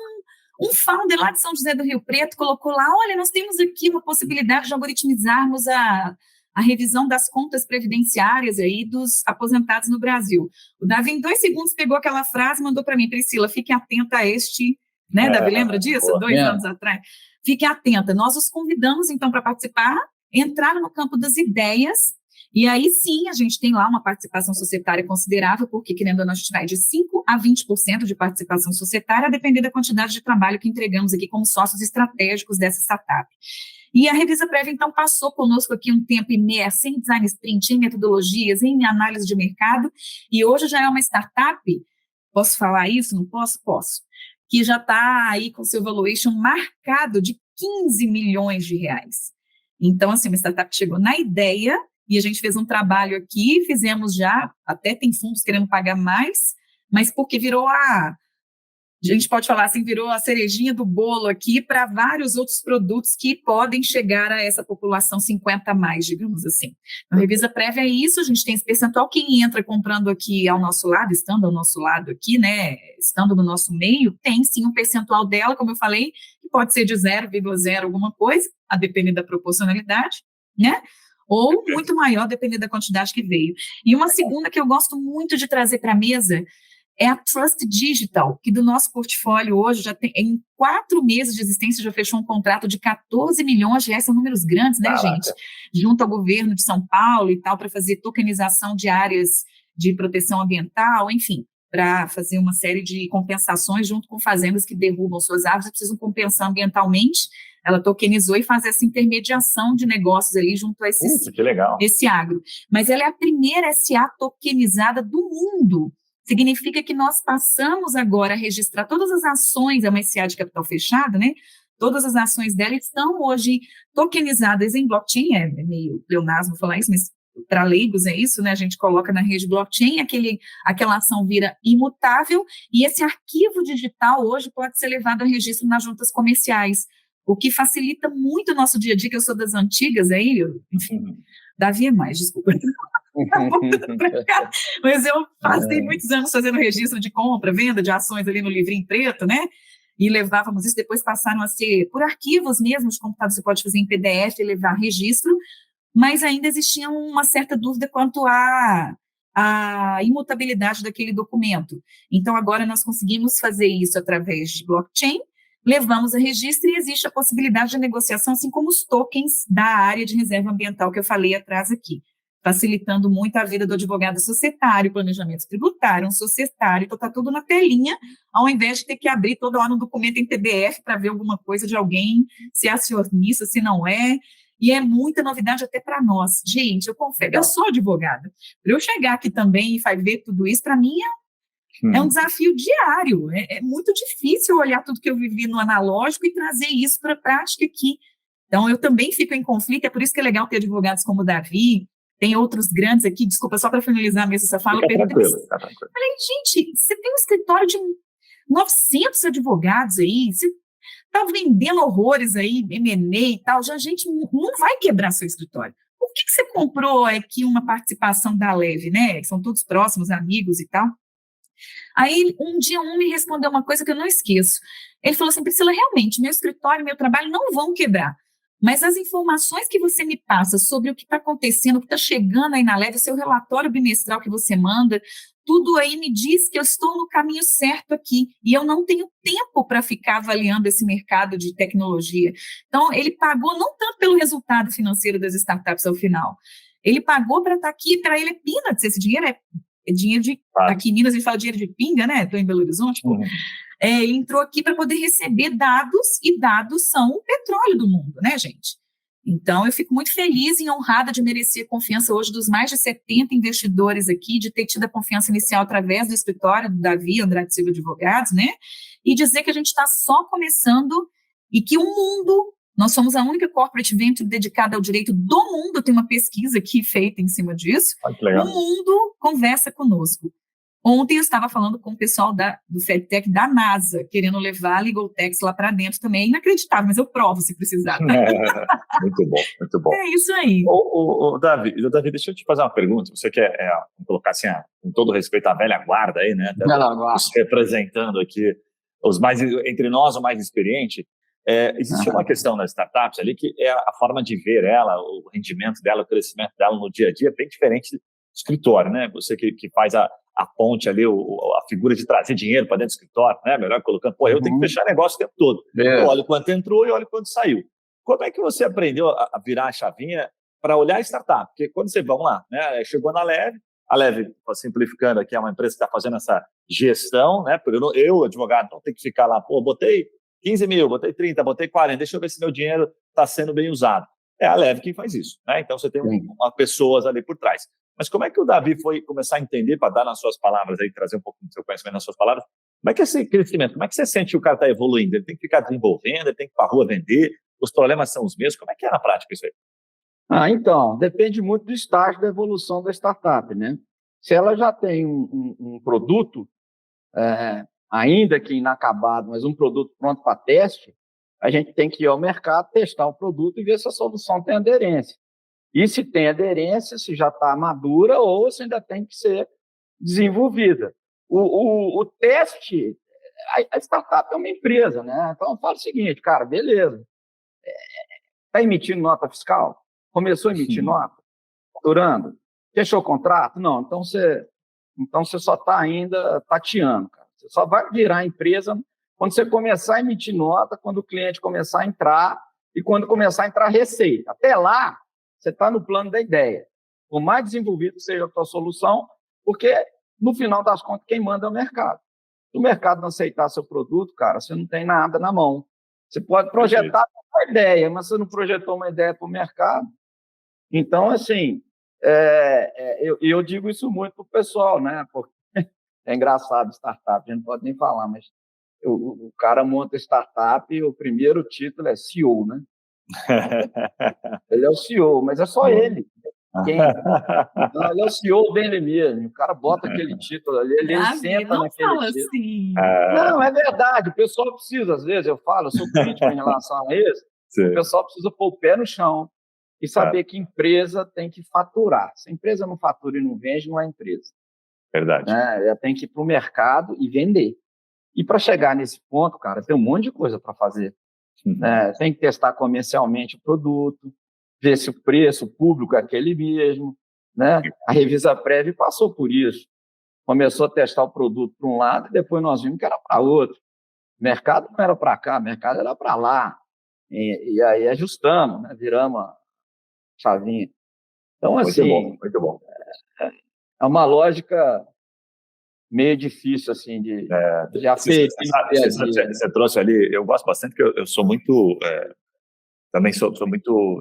B: um founder lá de São José do Rio Preto colocou lá, olha, nós temos aqui uma possibilidade de algoritmizarmos a revisão das contas previdenciárias aí dos aposentados no Brasil. O Davi, em 2 segundos, pegou aquela frase e mandou para mim, Priscila, fique atenta a este, né, Davi, lembra disso? 2 anos atrás. Fique atenta. Nós os convidamos, então, para participar, entraram no campo das ideias, e aí sim, a gente tem lá uma participação societária considerável, porque, querendo ou não, a gente vai de 5% a 20% de participação societária, a depender da quantidade de trabalho que entregamos aqui como sócios estratégicos dessa startup. E a Revisa Prev, então, passou conosco aqui um tempo imerso em design sprint, em metodologias, em análise de mercado, e hoje já é uma startup, posso falar isso? Não posso? Posso. Que já está aí com seu valuation marcado de 15 milhões de reais. Então, assim, uma startup que chegou na ideia, e a gente fez um trabalho aqui, fizemos já, até tem fundos querendo pagar mais, mas porque virou a gente pode falar assim, virou a cerejinha do bolo aqui para vários outros produtos que podem chegar a essa população 50 a mais, digamos assim. Então, Revisa Prev é isso, a gente tem esse percentual, quem entra comprando aqui ao nosso lado, estando ao nosso lado aqui, né, estando no nosso meio, tem sim um percentual dela, como eu falei, que pode ser de 0,0 alguma coisa, a depender da proporcionalidade, né, ou muito maior, dependendo da quantidade que veio. E uma segunda que eu gosto muito de trazer para a mesa é a Trust Digital, que do nosso portfólio hoje, já tem, em 4 meses de existência, já fechou um contrato de 14 milhões de reais, são números grandes, né, gente? Junto ao governo de São Paulo e tal, para fazer tokenização de áreas de proteção ambiental, enfim, para fazer uma série de compensações junto com fazendas que derrubam suas árvores e precisam compensar ambientalmente. Ela tokenizou e faz essa intermediação de negócios ali junto a esse agro. Mas ela é a primeira SA tokenizada do mundo. Significa que nós passamos agora a registrar todas as ações, é uma SA de capital fechado, né? todas as ações dela estão hoje tokenizadas em blockchain, é meio pleonasmo falar isso, mas para leigos é isso, né? A gente coloca na rede blockchain, aquela ação vira imutável, e esse arquivo digital hoje pode ser levado a registro nas juntas comerciais, o que facilita muito o nosso dia a dia, que eu sou das antigas aí, enfim, Davi é mais, desculpa. Mas eu passei muitos anos fazendo registro de compra, venda de ações ali no livrinho preto, né? E levávamos isso, depois passaram a ser por arquivos mesmo de computador, você pode fazer em PDF e levar registro, mas ainda existia uma certa dúvida quanto à imutabilidade daquele documento. Então, agora nós conseguimos fazer isso através de blockchain, levamos a registro e existe a possibilidade de negociação, assim como os tokens da área de reserva ambiental que eu falei atrás aqui, facilitando muito a vida do advogado societário, planejamento tributário, um societário, então está tudo na telinha, ao invés de ter que abrir toda hora um documento em PDF para ver alguma coisa de alguém, se é acionista, se não é, e é muita novidade até para nós. Gente, eu confesso, eu sou advogada, para eu chegar aqui também e ver tudo isso, para mim é um desafio diário, é muito difícil olhar tudo que eu vivi no analógico e trazer isso para a prática aqui. Então, eu também fico em conflito, é por isso que é legal ter advogados como o Davi, tem outros grandes aqui, desculpa, só para finalizar mesmo essa fala.
A: Fica tranquilo.
B: Falei, gente, você tem um escritório de 900 advogados aí, você está vendendo horrores aí, M&A e tal, já a gente não vai quebrar seu escritório. Por que você comprou aqui uma participação da Leve, né? São todos próximos, amigos e tal. Aí, um dia, me respondeu uma coisa que eu não esqueço. Ele falou assim, Priscila, realmente, meu escritório e meu trabalho não vão quebrar, mas as informações que você me passa sobre o que está acontecendo, o que está chegando aí na Leve, seu relatório bimestral que você manda, tudo aí me diz que eu estou no caminho certo aqui, e eu não tenho tempo para ficar avaliando esse mercado de tecnologia. Então, ele pagou não tanto pelo resultado financeiro das startups ao final, ele pagou para estar aqui, para ele é peanuts, esse dinheiro é dinheiro de... Aqui em Minas a gente fala dinheiro de pinga, né? Estou em Belo Horizonte, pô. Ele entrou aqui para poder receber dados, e dados são o petróleo do mundo, né, gente? Então, eu fico muito feliz e honrada de merecer a confiança hoje dos mais de 70 investidores aqui, de ter tido a confiança inicial através do escritório do Davi Andrade Silva Advogados, né? E dizer que a gente está só começando e que o mundo... Nós somos a única corporate venture dedicada ao direito do mundo, tem uma pesquisa aqui feita em cima disso. O mundo conversa conosco. Ontem eu estava falando com o pessoal do FedTech da NASA, querendo levar a Legal Techs lá para dentro também. É inacreditável, mas eu provo se precisar.
A: Muito bom, muito bom.
B: É isso aí.
A: Davi, deixa eu te fazer uma pergunta. Você quer colocar assim, com todo respeito à velha guarda aí, né? Representando aqui os mais, entre nós, o mais experiente. Existe uma questão das startups ali que é a forma de ver ela, o rendimento dela, o crescimento dela no dia a dia, bem diferente do escritório, né? Você que faz a ponte ali, a figura de trazer dinheiro para dentro do escritório, né? Melhor colocando, eu tenho que fechar negócio o tempo todo. Eu olho quanto entrou e olho quanto saiu. Como é que você aprendeu a virar a chavinha para olhar a startup? Porque quando você, vamos lá, né? Chegou na Leve, simplificando aqui, é uma empresa que está fazendo essa gestão, né? Eu, advogado, não tenho que ficar lá, botei 15 mil, botei 30, botei 40, deixa eu ver se meu dinheiro está sendo bem usado. É a Leve quem faz isso, né? Então você tem pessoas ali por trás. Mas como é que o Davi foi começar a entender, para dar nas suas palavras aí, trazer um pouco do seu conhecimento nas suas palavras, como é que é esse crescimento, como é que você sente que o cara está evoluindo? Ele tem que ficar desenvolvendo, ele tem que ir para a rua vender, os problemas são os mesmos, como é que é na prática isso aí?
C: Então, depende muito do estágio da evolução da startup, né? Se ela já tem um produto, ainda que inacabado, mas um produto pronto para teste, a gente tem que ir ao mercado, testar o produto e ver se a solução tem aderência. E se tem aderência, se já está madura ou se ainda tem que ser desenvolvida. O teste, a startup é uma empresa, né? Então, eu falo o seguinte, cara, beleza, está emitindo nota fiscal? Começou a emitir nota? Faturando? Fechou o contrato? Não, então você só está ainda tateando, cara. Você só vai virar empresa quando você começar a emitir nota, quando o cliente começar a entrar e quando começar a entrar receita. Até lá, você está no plano da ideia. Por mais desenvolvido que seja a tua solução, porque, no final das contas, quem manda é o mercado. Se o mercado não aceitar seu produto, cara, você não tem nada na mão. Você pode projetar uma ideia, mas você não projetou uma ideia para o mercado. Então, assim, eu digo isso muito para o pessoal, né? Porque é engraçado, startup, a gente não pode nem falar, mas o cara monta startup e o primeiro título é CEO, né? Ele é o CEO, mas é só ele. Quem? Não, ele é o CEO dele mesmo. O cara bota aquele título ali, ele senta
B: não
C: naquele
B: fala
C: título.
B: assim.
C: Não, é verdade. O pessoal precisa, às vezes, eu sou crítico em relação a isso.
A: Sim.
C: O pessoal precisa pôr o pé no chão e saber que empresa tem que faturar. Se a empresa não fatura e não vende, não é empresa.
A: Verdade.
C: Ela tem que ir para o mercado e vender. E para chegar nesse ponto, cara, tem um monte de coisa para fazer. Tem que testar comercialmente o produto, ver se o preço público é aquele mesmo. Né? A Revisa Prev passou por isso. Começou a testar o produto para um lado e depois nós vimos que era para outro. O mercado não era para cá, o mercado era para lá. E aí ajustamos, né? Viramos a chavinha. Então, assim,
A: muito bom.
C: É uma lógica meio difícil, assim, de aferir.
A: Você trouxe ali, eu gosto bastante, que eu sou muito, também sou muito,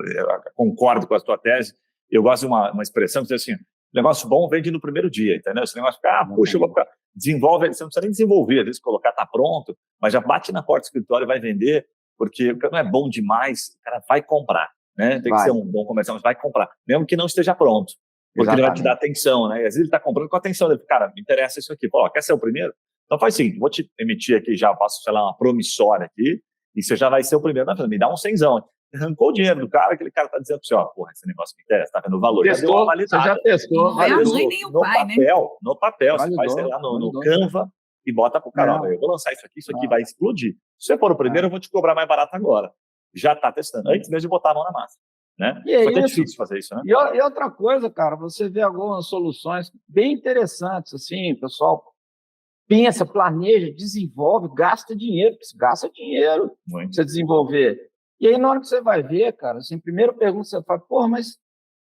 A: concordo com a tua tese, eu gosto de uma expressão que diz assim, negócio bom vende no primeiro dia, entendeu? Esse negócio fica, puxa, eu vou ficar, desenvolve, você não precisa nem desenvolver, às vezes colocar, tá pronto, mas já bate na porta do escritório e vai vender, porque não é bom demais, o cara vai comprar, né? Tem que ser um bom comercial, mas vai comprar, mesmo que não esteja pronto, porque ele vai te dar atenção, né? E às vezes ele está comprando com atenção, ele, cara, me interessa isso aqui, pô, quer ser o primeiro? Então faz assim, vou te emitir aqui, já passo, sei lá, uma promissória aqui, e você já vai ser o primeiro, me dá um 100zão. Arrancou o dinheiro do cara, aquele cara tá dizendo para você, ó, porra, esse negócio me interessa, tá vendo o valor.
C: Testou, você já testou.
B: Não é a mãe nem o pai, né?
A: No papel, você vai, sei lá, no Canva e bota pro cara, ó, eu vou lançar isso aqui vai explodir. Se você for o primeiro, eu vou te cobrar mais barato agora. Já tá testando, antes mesmo de botar a mão na massa. Né?
C: E
A: é difícil fazer isso, né?
C: E outra coisa, cara, você vê algumas soluções bem interessantes, assim, o pessoal pensa, planeja, desenvolve, gasta dinheiro
A: Muito.
C: você desenvolver. E aí, na hora que você vai ver, cara, assim, primeiro pergunta, você fala, porra, mas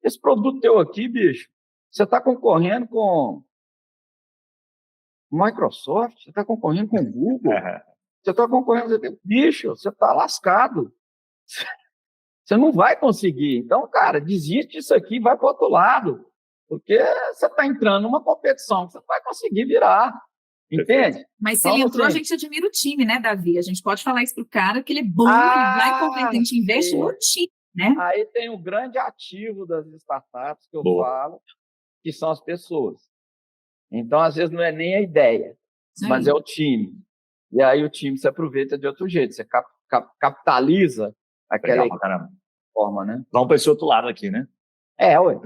C: esse produto teu aqui, bicho, você está concorrendo com Microsoft, você está concorrendo com Google, você está concorrendo com... Bicho, você está lascado. Você não vai conseguir. Então, cara, desiste disso aqui e vai para o outro lado. Porque você está entrando numa competição que você não vai conseguir virar. Entende?
B: Mas se ele entrou, a gente admira o time, né, Davi? A gente pode falar isso pro cara, que ele é bom, ele vai completar, a gente investe no time, né?
C: Aí tem o grande ativo das startups que eu falo, que são as pessoas. Então, às vezes, não é nem a ideia, mas é o time. E aí o time se aproveita de outro jeito. Você capitaliza aquela forma, né?
A: Vamos para esse outro lado aqui, né?
C: Ué.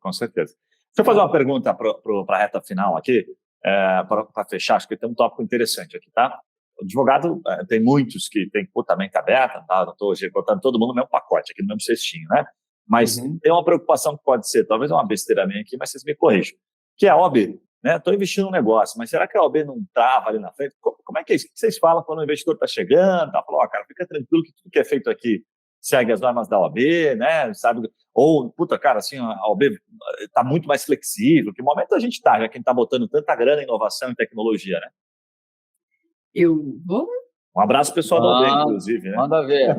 A: Com certeza. Deixa eu fazer uma pergunta para a reta final aqui, para fechar, acho que tem um tópico interessante aqui, tá? O advogado, tem muitos que tem mente aberta, tá? Não estou botando todo mundo no mesmo pacote, aqui no mesmo cestinho, né? Mas tem uma preocupação que pode ser, talvez é uma besteira minha aqui, mas vocês me corrijam, que é a OAB, né? Estou investindo no negócio, mas será que a OAB não trava ali na frente? Como é que é isso? O que vocês falam quando o investidor está chegando? Tá? Fala, cara, fica tranquilo que tudo que é feito aqui segue as normas da OAB, né? Sabe? Ou, cara, assim, a OAB está muito mais flexível. Que momento a gente está, já que a gente está botando tanta grana em inovação e tecnologia, né?
B: Eu vou...
A: Um abraço pessoal da OAB, inclusive, né?
C: Manda ver.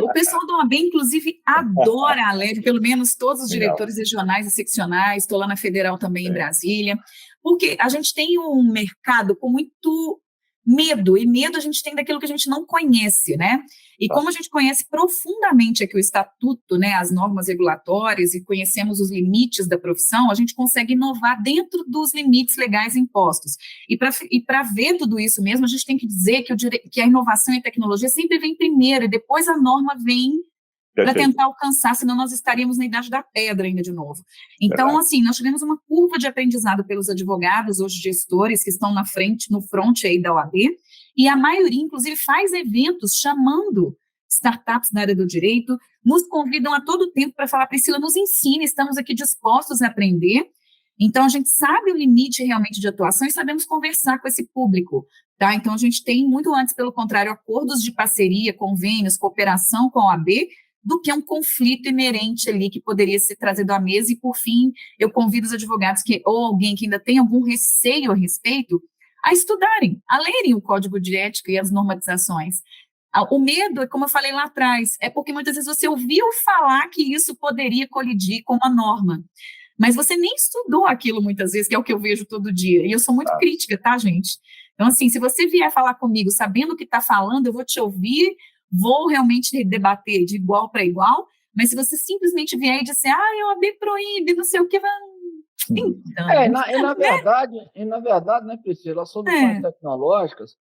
B: O pessoal da OAB, inclusive, adora a Leve, pelo menos todos os diretores regionais e seccionais, estou lá na Federal também, em Brasília, porque a gente tem um mercado com muito medo, e medo a gente tem daquilo que a gente não conhece, né? E como a gente conhece profundamente aqui o estatuto, né, as normas regulatórias, e conhecemos os limites da profissão, a gente consegue inovar dentro dos limites legais impostos. E para ver tudo isso mesmo, a gente tem que dizer que a inovação e a tecnologia sempre vem primeiro, e depois a norma vem para tentar alcançar, senão nós estaríamos na idade da pedra ainda de novo. Então, assim, nós tivemos uma curva de aprendizado pelos advogados, hoje gestores, que estão na frente, no front aí da OAB, e a maioria, inclusive, faz eventos chamando startups da área do direito, nos convidam a todo tempo para falar, Priscila, nos ensine, estamos aqui dispostos a aprender. Então, a gente sabe o limite realmente de atuação e sabemos conversar com esse público, tá? Então, a gente tem, muito antes, pelo contrário, acordos de parceria, convênios, cooperação com a OAB, do que um conflito inerente ali que poderia ser trazido à mesa. E, por fim, eu convido os advogados ou alguém que ainda tem algum receio a respeito, a estudarem, a lerem o Código de Ética e as normatizações. O medo, como eu falei lá atrás, é porque muitas vezes você ouviu falar que isso poderia colidir com uma norma. mas você nem estudou aquilo muitas vezes, que é o que eu vejo todo dia. E eu sou muito crítica, tá, gente? Então, assim, se você vier falar comigo sabendo o que está falando, eu vou te ouvir, vou realmente debater de igual para igual, mas se você simplesmente vier e disser, a OAB proíbe, não sei o que, então...
C: Na verdade, né, Priscila, as soluções tecnológicas,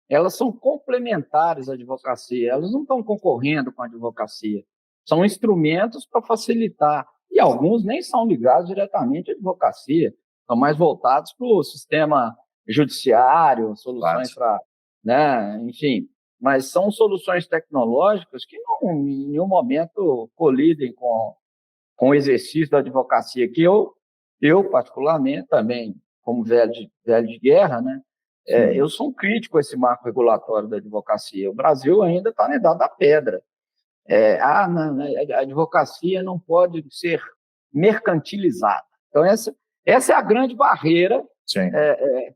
C: elas são complementares à advocacia, elas não estão concorrendo com a advocacia, são instrumentos para facilitar, e alguns nem são ligados diretamente à advocacia, são mais voltados para o sistema judiciário, soluções para, né, enfim, mas são soluções tecnológicas que não, em nenhum momento, colidem com o exercício da advocacia, que eu particularmente, também, como velho de guerra, né, eu sou um crítico a esse marco regulatório da advocacia. O Brasil ainda está na idade da pedra. A advocacia não pode ser mercantilizada. Então, essa é a grande barreira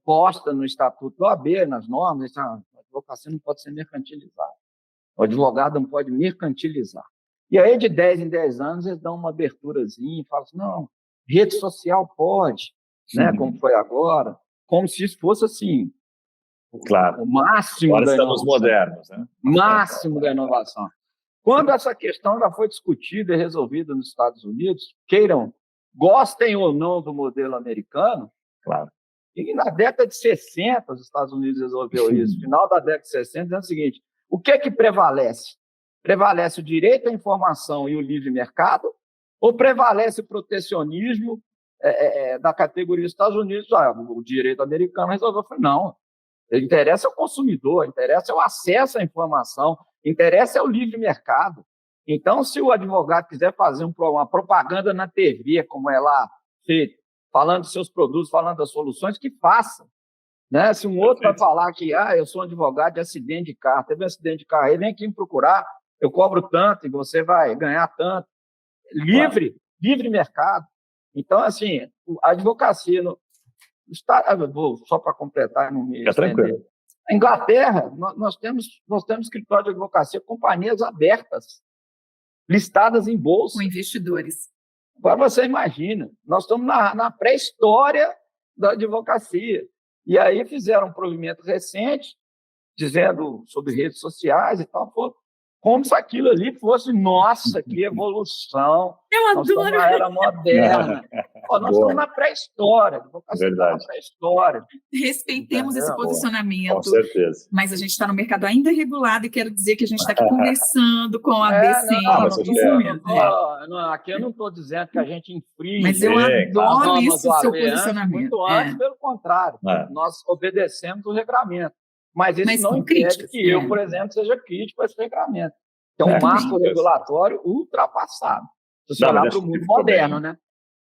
C: posta no Estatuto da OAB, nas normas. A advocacia não pode ser mercantilizada. O advogado não pode mercantilizar. E aí, de 10 em 10 anos, eles dão uma aberturazinha e falam assim, não, rede social pode, né, como foi agora, como se isso fosse assim, o máximo
A: agora
C: da
A: estamos
C: inovação.
A: Modernos, né?
C: Máximo da inovação. Quando essa questão já foi discutida e resolvida nos Estados Unidos, gostem ou não do modelo americano, e na década de 60 os Estados Unidos resolveu isso, final da década de 60, dizendo o seguinte, o que é que prevalece? Prevalece o direito à informação e o livre mercado, ou prevalece o protecionismo da categoria dos Estados Unidos? O direito americano resolveu, não, interessa é o consumidor, interessa é o acesso à informação, interessa é o livre mercado. Então, se o advogado quiser fazer uma propaganda na TV, como é lá feito, falando dos seus produtos, falando das soluções, que faça. Né? Se um outro vai falar que eu sou um advogado de acidente de carro, teve um acidente de carro, ele vem aqui me procurar, eu cobro tanto e você vai ganhar tanto. Livre mercado. Então, assim, a advocacia... só para completar, não me estender. Na Inglaterra, nós temos escritório de advocacia, companhias abertas, listadas em bolsa.
B: Com investidores.
C: Agora você imagina, nós estamos na pré-história da advocacia. E aí fizeram um provimento recente, dizendo sobre redes sociais e tal, como se aquilo ali fosse, nossa, que evolução. Nós estamos na era moderna. Nós estamos na pré-história.
A: Verdade.
C: Na pré-história.
B: Respeitemos esse posicionamento.
A: Com certeza.
B: Mas a gente está no mercado ainda regulado e quero dizer que a gente está aqui conversando com a ABC.
C: Aqui eu não estou dizendo que a gente infringe.
B: Mas eu adoro isso, o seu posicionamento.
C: Muito antes, pelo contrário. Nós obedecemos o regramento. Mas isso não impede que eu, por exemplo, seja crítico a esse regramento. Que é um marco regulatório ultrapassado. Se você olhar para o mundo moderno, né?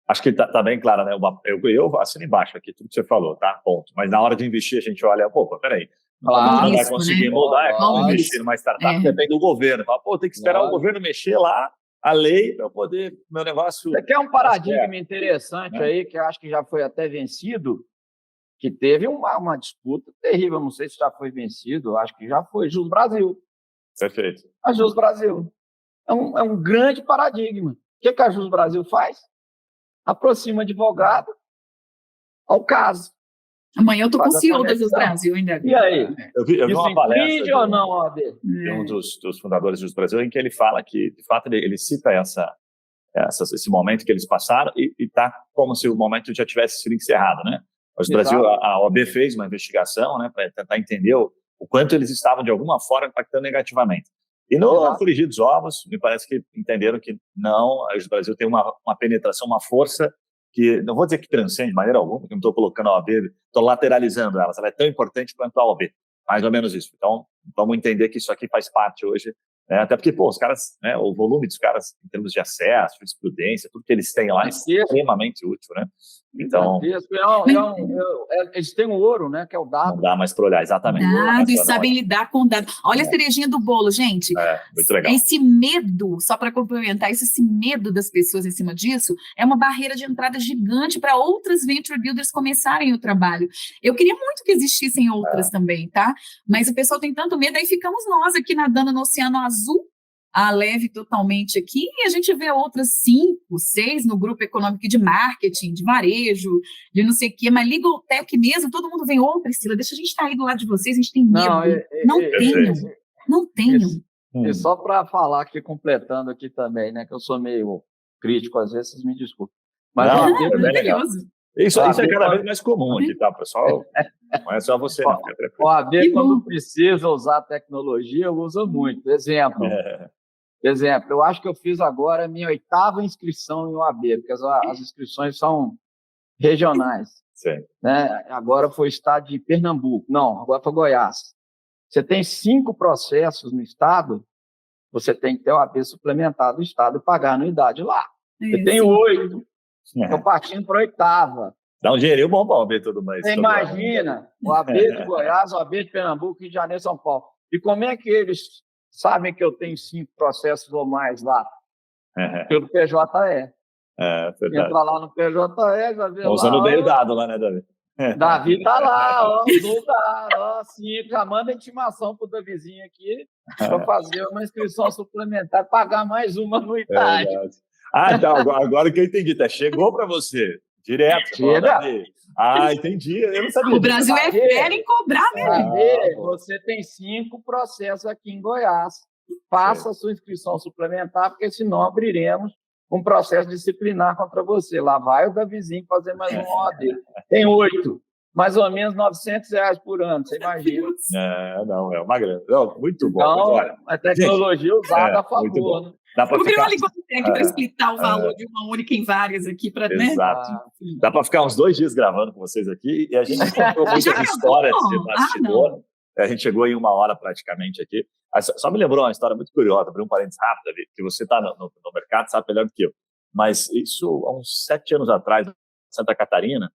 A: Acho que está bem claro, né? Eu assino embaixo aqui tudo que você falou, tá? Ponto. Mas na hora de investir, a gente olha, peraí. Não vai conseguir moldar, como investir numa startup, depende do governo. Tem que esperar o governo mexer lá a lei para eu poder, meu negócio...
C: Isso aqui é um paradigma interessante aí, que eu acho que já foi até vencido, que teve uma disputa terrível, não sei se já foi vencido, acho que já foi, Jus Brasil.
A: Perfeito.
C: A Jus Brasil é um grande paradigma. O que a Jus Brasil faz? Aproxima advogado ao caso.
B: Amanhã eu estou com o CEO da Jus Brasil ainda.
C: E aí?
A: Eu vi uma palestra
C: ou não, OAB?
A: De um dos fundadores da Jus Brasil, em que ele fala que, de fato, ele cita esse momento que eles passaram e está como se o momento já tivesse sido encerrado, né? O Jus Brasil, a OAB fez uma investigação, né, para tentar entender o quanto eles estavam, de alguma forma, impactando negativamente. E no frigir dos ovos, me parece que entenderam que não, a Jus Brasil tem uma penetração, uma força que, não vou dizer que transcende de maneira alguma, porque eu não estou colocando a OAB, estou lateralizando ela é tão importante quanto a OAB, mais ou menos isso. Então, vamos entender que isso aqui faz parte hoje, né, até porque, os caras, né, o volume dos caras, em termos de acesso, jurisprudência, tudo que eles têm lá é extremamente útil, né? Então...
C: eles têm o ouro, né, que é o dado.
A: Não dá mais para olhar, exatamente.
B: Dado e sabem lidar com dados. Olha a cerejinha do bolo, gente.
A: Muito legal.
B: Esse medo, só para complementar, esse medo das pessoas em cima disso é uma barreira de entrada gigante para outras venture builders começarem o trabalho. Eu queria muito que existissem outras também, tá? Mas o pessoal tem tanto medo, aí ficamos nós aqui nadando no oceano azul, a Leve totalmente aqui, e a gente vê outras 5, 6 no grupo econômico de marketing, de varejo, de não sei o quê, mas Legal Tech mesmo, todo mundo vem, Priscila, deixa a gente estar aí do lado de vocês, a gente tem medo. Não tenham.
C: E só para falar aqui, completando aqui também, né, que eu sou meio crítico, às vezes, vocês me desculpem. Mas
A: não,
C: é
B: maravilhoso.
A: Isso é cada vez mais comum aqui, tá, pessoal? Não é só você, não.
C: O AB, quando precisa usar tecnologia, usa muito. Exemplo, eu acho que eu fiz agora a minha 8ª inscrição em OAB, porque as inscrições são regionais.
A: Sim.
C: Né? Agora foi o estado de Pernambuco. Não, agora foi Goiás. Você tem 5 processos no estado, você tem que ter o OAB suplementado do estado e pagar a anuidade lá. Você tem 8. Estou partindo para a 8ª.
A: Dá um dinheirinho bom para o OAB todo mês.
C: Você imagina, o OAB de Goiás, o OAB de Pernambuco, Rio de Janeiro, São Paulo. E como é que eles sabem que eu tenho 5 processos ou mais lá? Pelo PJE.
A: Verdade.
C: Entra lá no PJE, já vê lá.
A: Usando bem o dado lá, né, Davi?
C: Davi tá lá, usou dado, 5. Já manda intimação pro Davizinho aqui para fazer uma inscrição suplementar, pagar mais uma anuidade.
A: Então, agora que eu entendi, tá? Chegou para você, direto. Entendi. Eu não sabia.
B: O Brasil é fera em cobrar, né?
C: Você tem 5 processos aqui em Goiás. Faça a sua inscrição suplementar, porque senão abriremos um processo disciplinar contra você. Lá vai o Davizinho fazer mais um OAB. Tem 8. Mais ou menos R$900 por ano, você imagina.
A: Não, é uma grana. Muito bom.
C: Então, olha, a tecnologia usada a favor, né?
A: Dá para ficar...
B: para explicar o valor de uma única em várias aqui.
A: Exato. Né? Dá para ficar uns 2 dias gravando com vocês aqui e a gente contou muitas histórias de bastidor. A gente chegou em 1 hora praticamente aqui. Só me lembrou uma história muito curiosa, abrir um parênteses rápido, Davi, que você está no mercado, sabe melhor do que eu. Mas isso, há uns 7 anos atrás, em Santa Catarina,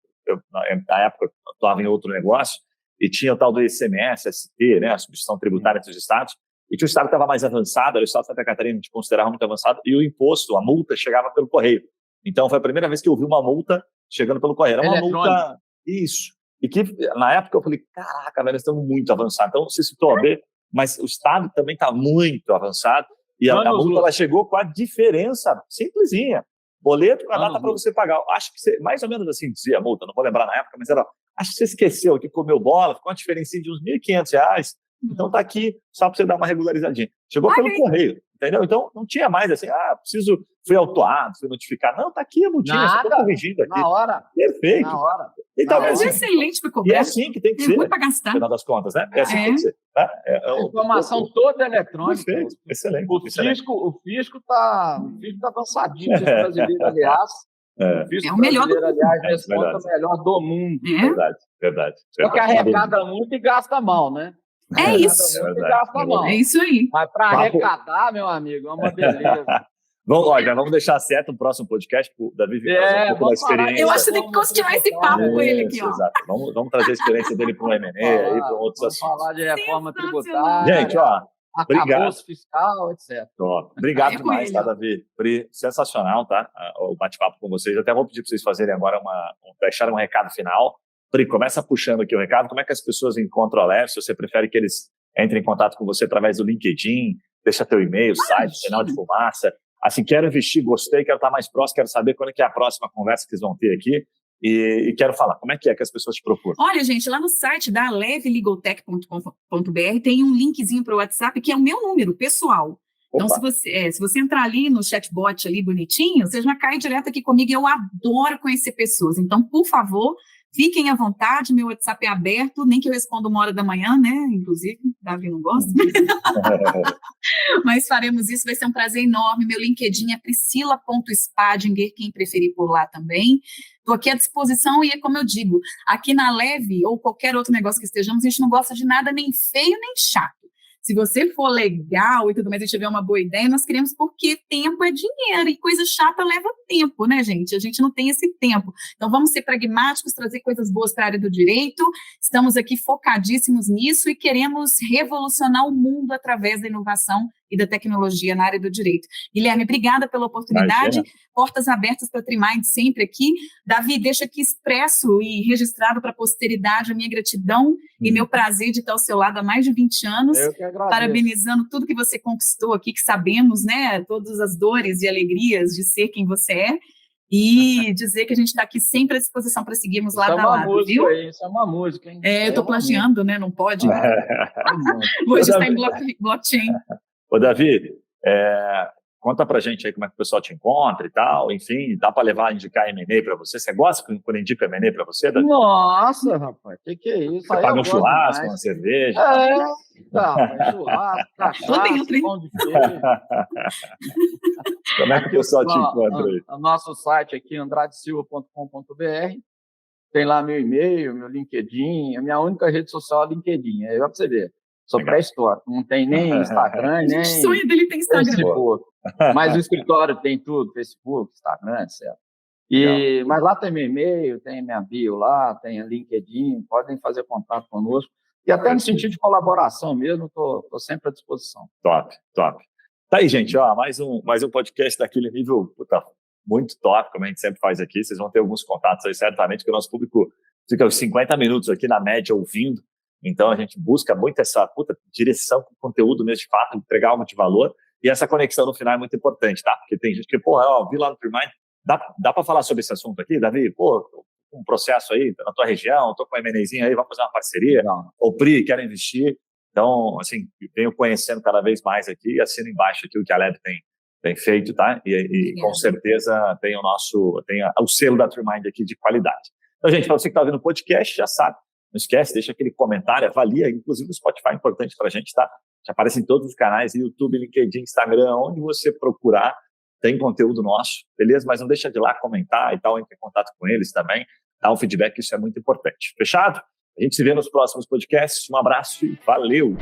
A: na época eu atuava em outro negócio, e tinha o tal do ICMS, ST, né, a substituição tributária entre os estados, e tinha o estado que estava mais avançado, era o estado de Santa Catarina, a gente considerava muito avançado, e o imposto, a multa, chegava pelo correio. Então, foi a primeira vez que eu vi uma multa chegando pelo correio. Era uma multa... Isso. E que, na época, eu falei, caraca, velho, nós estamos muito avançados. Então, você citou a OAB, mas o estado também está muito avançado, e a multa ela chegou com a diferença simplesinha. Boleto com a data para você pagar. Acho que você, mais ou menos assim dizia a multa, não vou lembrar na época, mas era, acho que você esqueceu que comeu bola, ficou uma diferença de uns R$1.500. Então tá aqui só para você dar uma regularizadinha. Chegou pelo correio, entendeu? Então não tinha mais assim, fui autuado, fui notificado. Não, tá aqui a multinha, só estou corrigindo aqui.
C: Na hora.
A: Perfeito.
C: Na hora.
A: Então,
B: mas é excelente para cobrar.
A: E é assim que tem que ser.
B: Muito para gastar.
A: No final das contas, né? É assim que tem que ser.
C: A informação toda eletrônica.
A: Perfeito, excelente.
C: O fisco tá avançadinho, o brasileiro, aliás.
B: O melhor do mundo.
C: Aliás, responde o melhor do mundo.
A: Verdade.
C: Só que arrecada muito e gasta mal, né?
B: É isso. É isso aí.
C: Mas para arrecadar, meu amigo, é uma beleza.
A: Já vamos deixar certo o próximo podcast para o Davi fazer um pouco da experiência.
B: Eu acho que tem que continuar esse papo com ele aqui.
A: Exato. Vamos trazer a experiência dele para um M&A aí, para outros assuntos.
C: Vamos falar de reforma tributária.
A: Gente, obrigado.
C: Arcabouço fiscal, etc.
A: Obrigado demais, tá, Davi? Sensacional, tá? O bate-papo com vocês. Eu até vou pedir para vocês fazerem agora deixarem um recado final. Pri, começa puxando aqui o recado. Como é que as pessoas encontram a Leve? Se você prefere que eles entrem em contato com você através do LinkedIn, deixa teu e-mail, site, sinal de fumaça. Assim, quero investir, gostei, quero estar mais próximo, quero saber quando é que é a próxima conversa que eles vão ter aqui. E quero falar, como é que as pessoas te procuram?
B: Olha, gente, lá no site da levelegaltech.com.br tem um linkzinho para o WhatsApp, que é o meu número pessoal. Então, se você entrar ali no chatbot ali bonitinho, você já cai direto aqui comigo. Eu adoro conhecer pessoas. Então, por favor, fiquem à vontade, meu WhatsApp é aberto, nem que eu responda 1h da manhã, né? Inclusive, Davi não gosta. Mas faremos isso, vai ser um prazer enorme. Meu LinkedIn é priscila.spadinger, quem preferir por lá também. Estou aqui à disposição e, como eu digo, aqui na Leve ou qualquer outro negócio que estejamos, a gente não gosta de nada nem feio nem chato. Se você for legal e tudo mais, e tiver uma boa ideia, nós queremos, porque tempo é dinheiro e coisa chata leva tempo, né, gente? A gente não tem esse tempo. Então, vamos ser pragmáticos, trazer coisas boas para a área do direito. Estamos aqui focadíssimos nisso e queremos revolucionar o mundo através da inovação e da tecnologia na área do direito. Guilherme, obrigada pela oportunidade,
A: Imagina.
B: portas abertas para a Trimind sempre aqui. Davi, deixa aqui expresso e registrado para a posteridade a minha gratidão e meu prazer de estar ao seu lado há mais de 20 anos,
C: Eu que agradeço.
B: parabenizando tudo que você conquistou aqui, que sabemos, né, todas as dores e alegrias de ser quem você é, e dizer que a gente está aqui sempre à disposição para seguirmos lado a lado,
C: música,
B: viu?
C: Isso é uma música, hein?
B: Eu estou plagiando, né? Não pode.
A: Ô,
B: Hoje está
A: Davi.
B: em blockchain.
A: Ô, Davi, conta pra gente aí como é que o pessoal te encontra e tal, enfim, dá para levar, indicar M&A para você? Você gosta quando indica M&A para você, Davi?
C: Nossa, rapaz, que é isso?
A: Você paga um churrasco, uma cerveja?
C: Churrasco,
B: Dentro,
C: pão de queijo.
A: Como é que o pessoal te encontra aí?
C: O nosso site aqui, andradesilva.com.br, tem lá meu e-mail, meu LinkedIn, a minha única rede social é o LinkedIn, aí pra você ver. Sou pré-histórico, não tem nem Instagram, nem
B: O sonho dele tem Instagram.
C: Facebook. Mas o escritório tem tudo, Facebook, Instagram, etc. Mas lá tem meu e-mail, tem minha bio lá, tem LinkedIn, podem fazer contato conosco. E até no sentido de colaboração mesmo, estou sempre à disposição.
A: Top. Tá aí, gente, ó, mais um podcast daquele nível, puta, muito top, como a gente sempre faz aqui. Vocês vão ter alguns contatos aí, certamente, que o nosso público fica uns 50 minutos aqui na média ouvindo. Então, a gente busca muito essa direção com conteúdo mesmo, de fato, entregar algo de valor. E essa conexão no final é muito importante, tá? Porque tem gente que, vi lá no Trimind, dá para falar sobre esse assunto aqui, Davi? Um processo aí na tua região, tô com uma M&Azinha aí, vamos fazer uma parceria.
C: Não.
A: Ou Pri, quero investir. Então, assim, venho conhecendo cada vez mais aqui e assino embaixo aqui o que a Leb tem feito, tá? E com certeza tem o selo da Trimind aqui de qualidade. Então, gente, para você que está ouvindo o podcast, já sabe. Não esquece, deixa aquele comentário, avalia, inclusive o Spotify é importante para a gente, tá? Já aparece em todos os canais, YouTube, LinkedIn, Instagram, onde você procurar, tem conteúdo nosso, beleza? Mas não deixa de ir lá comentar e tal, entre em contato com eles também, dá um feedback, isso é muito importante. Fechado? A gente se vê nos próximos podcasts, um abraço e valeu!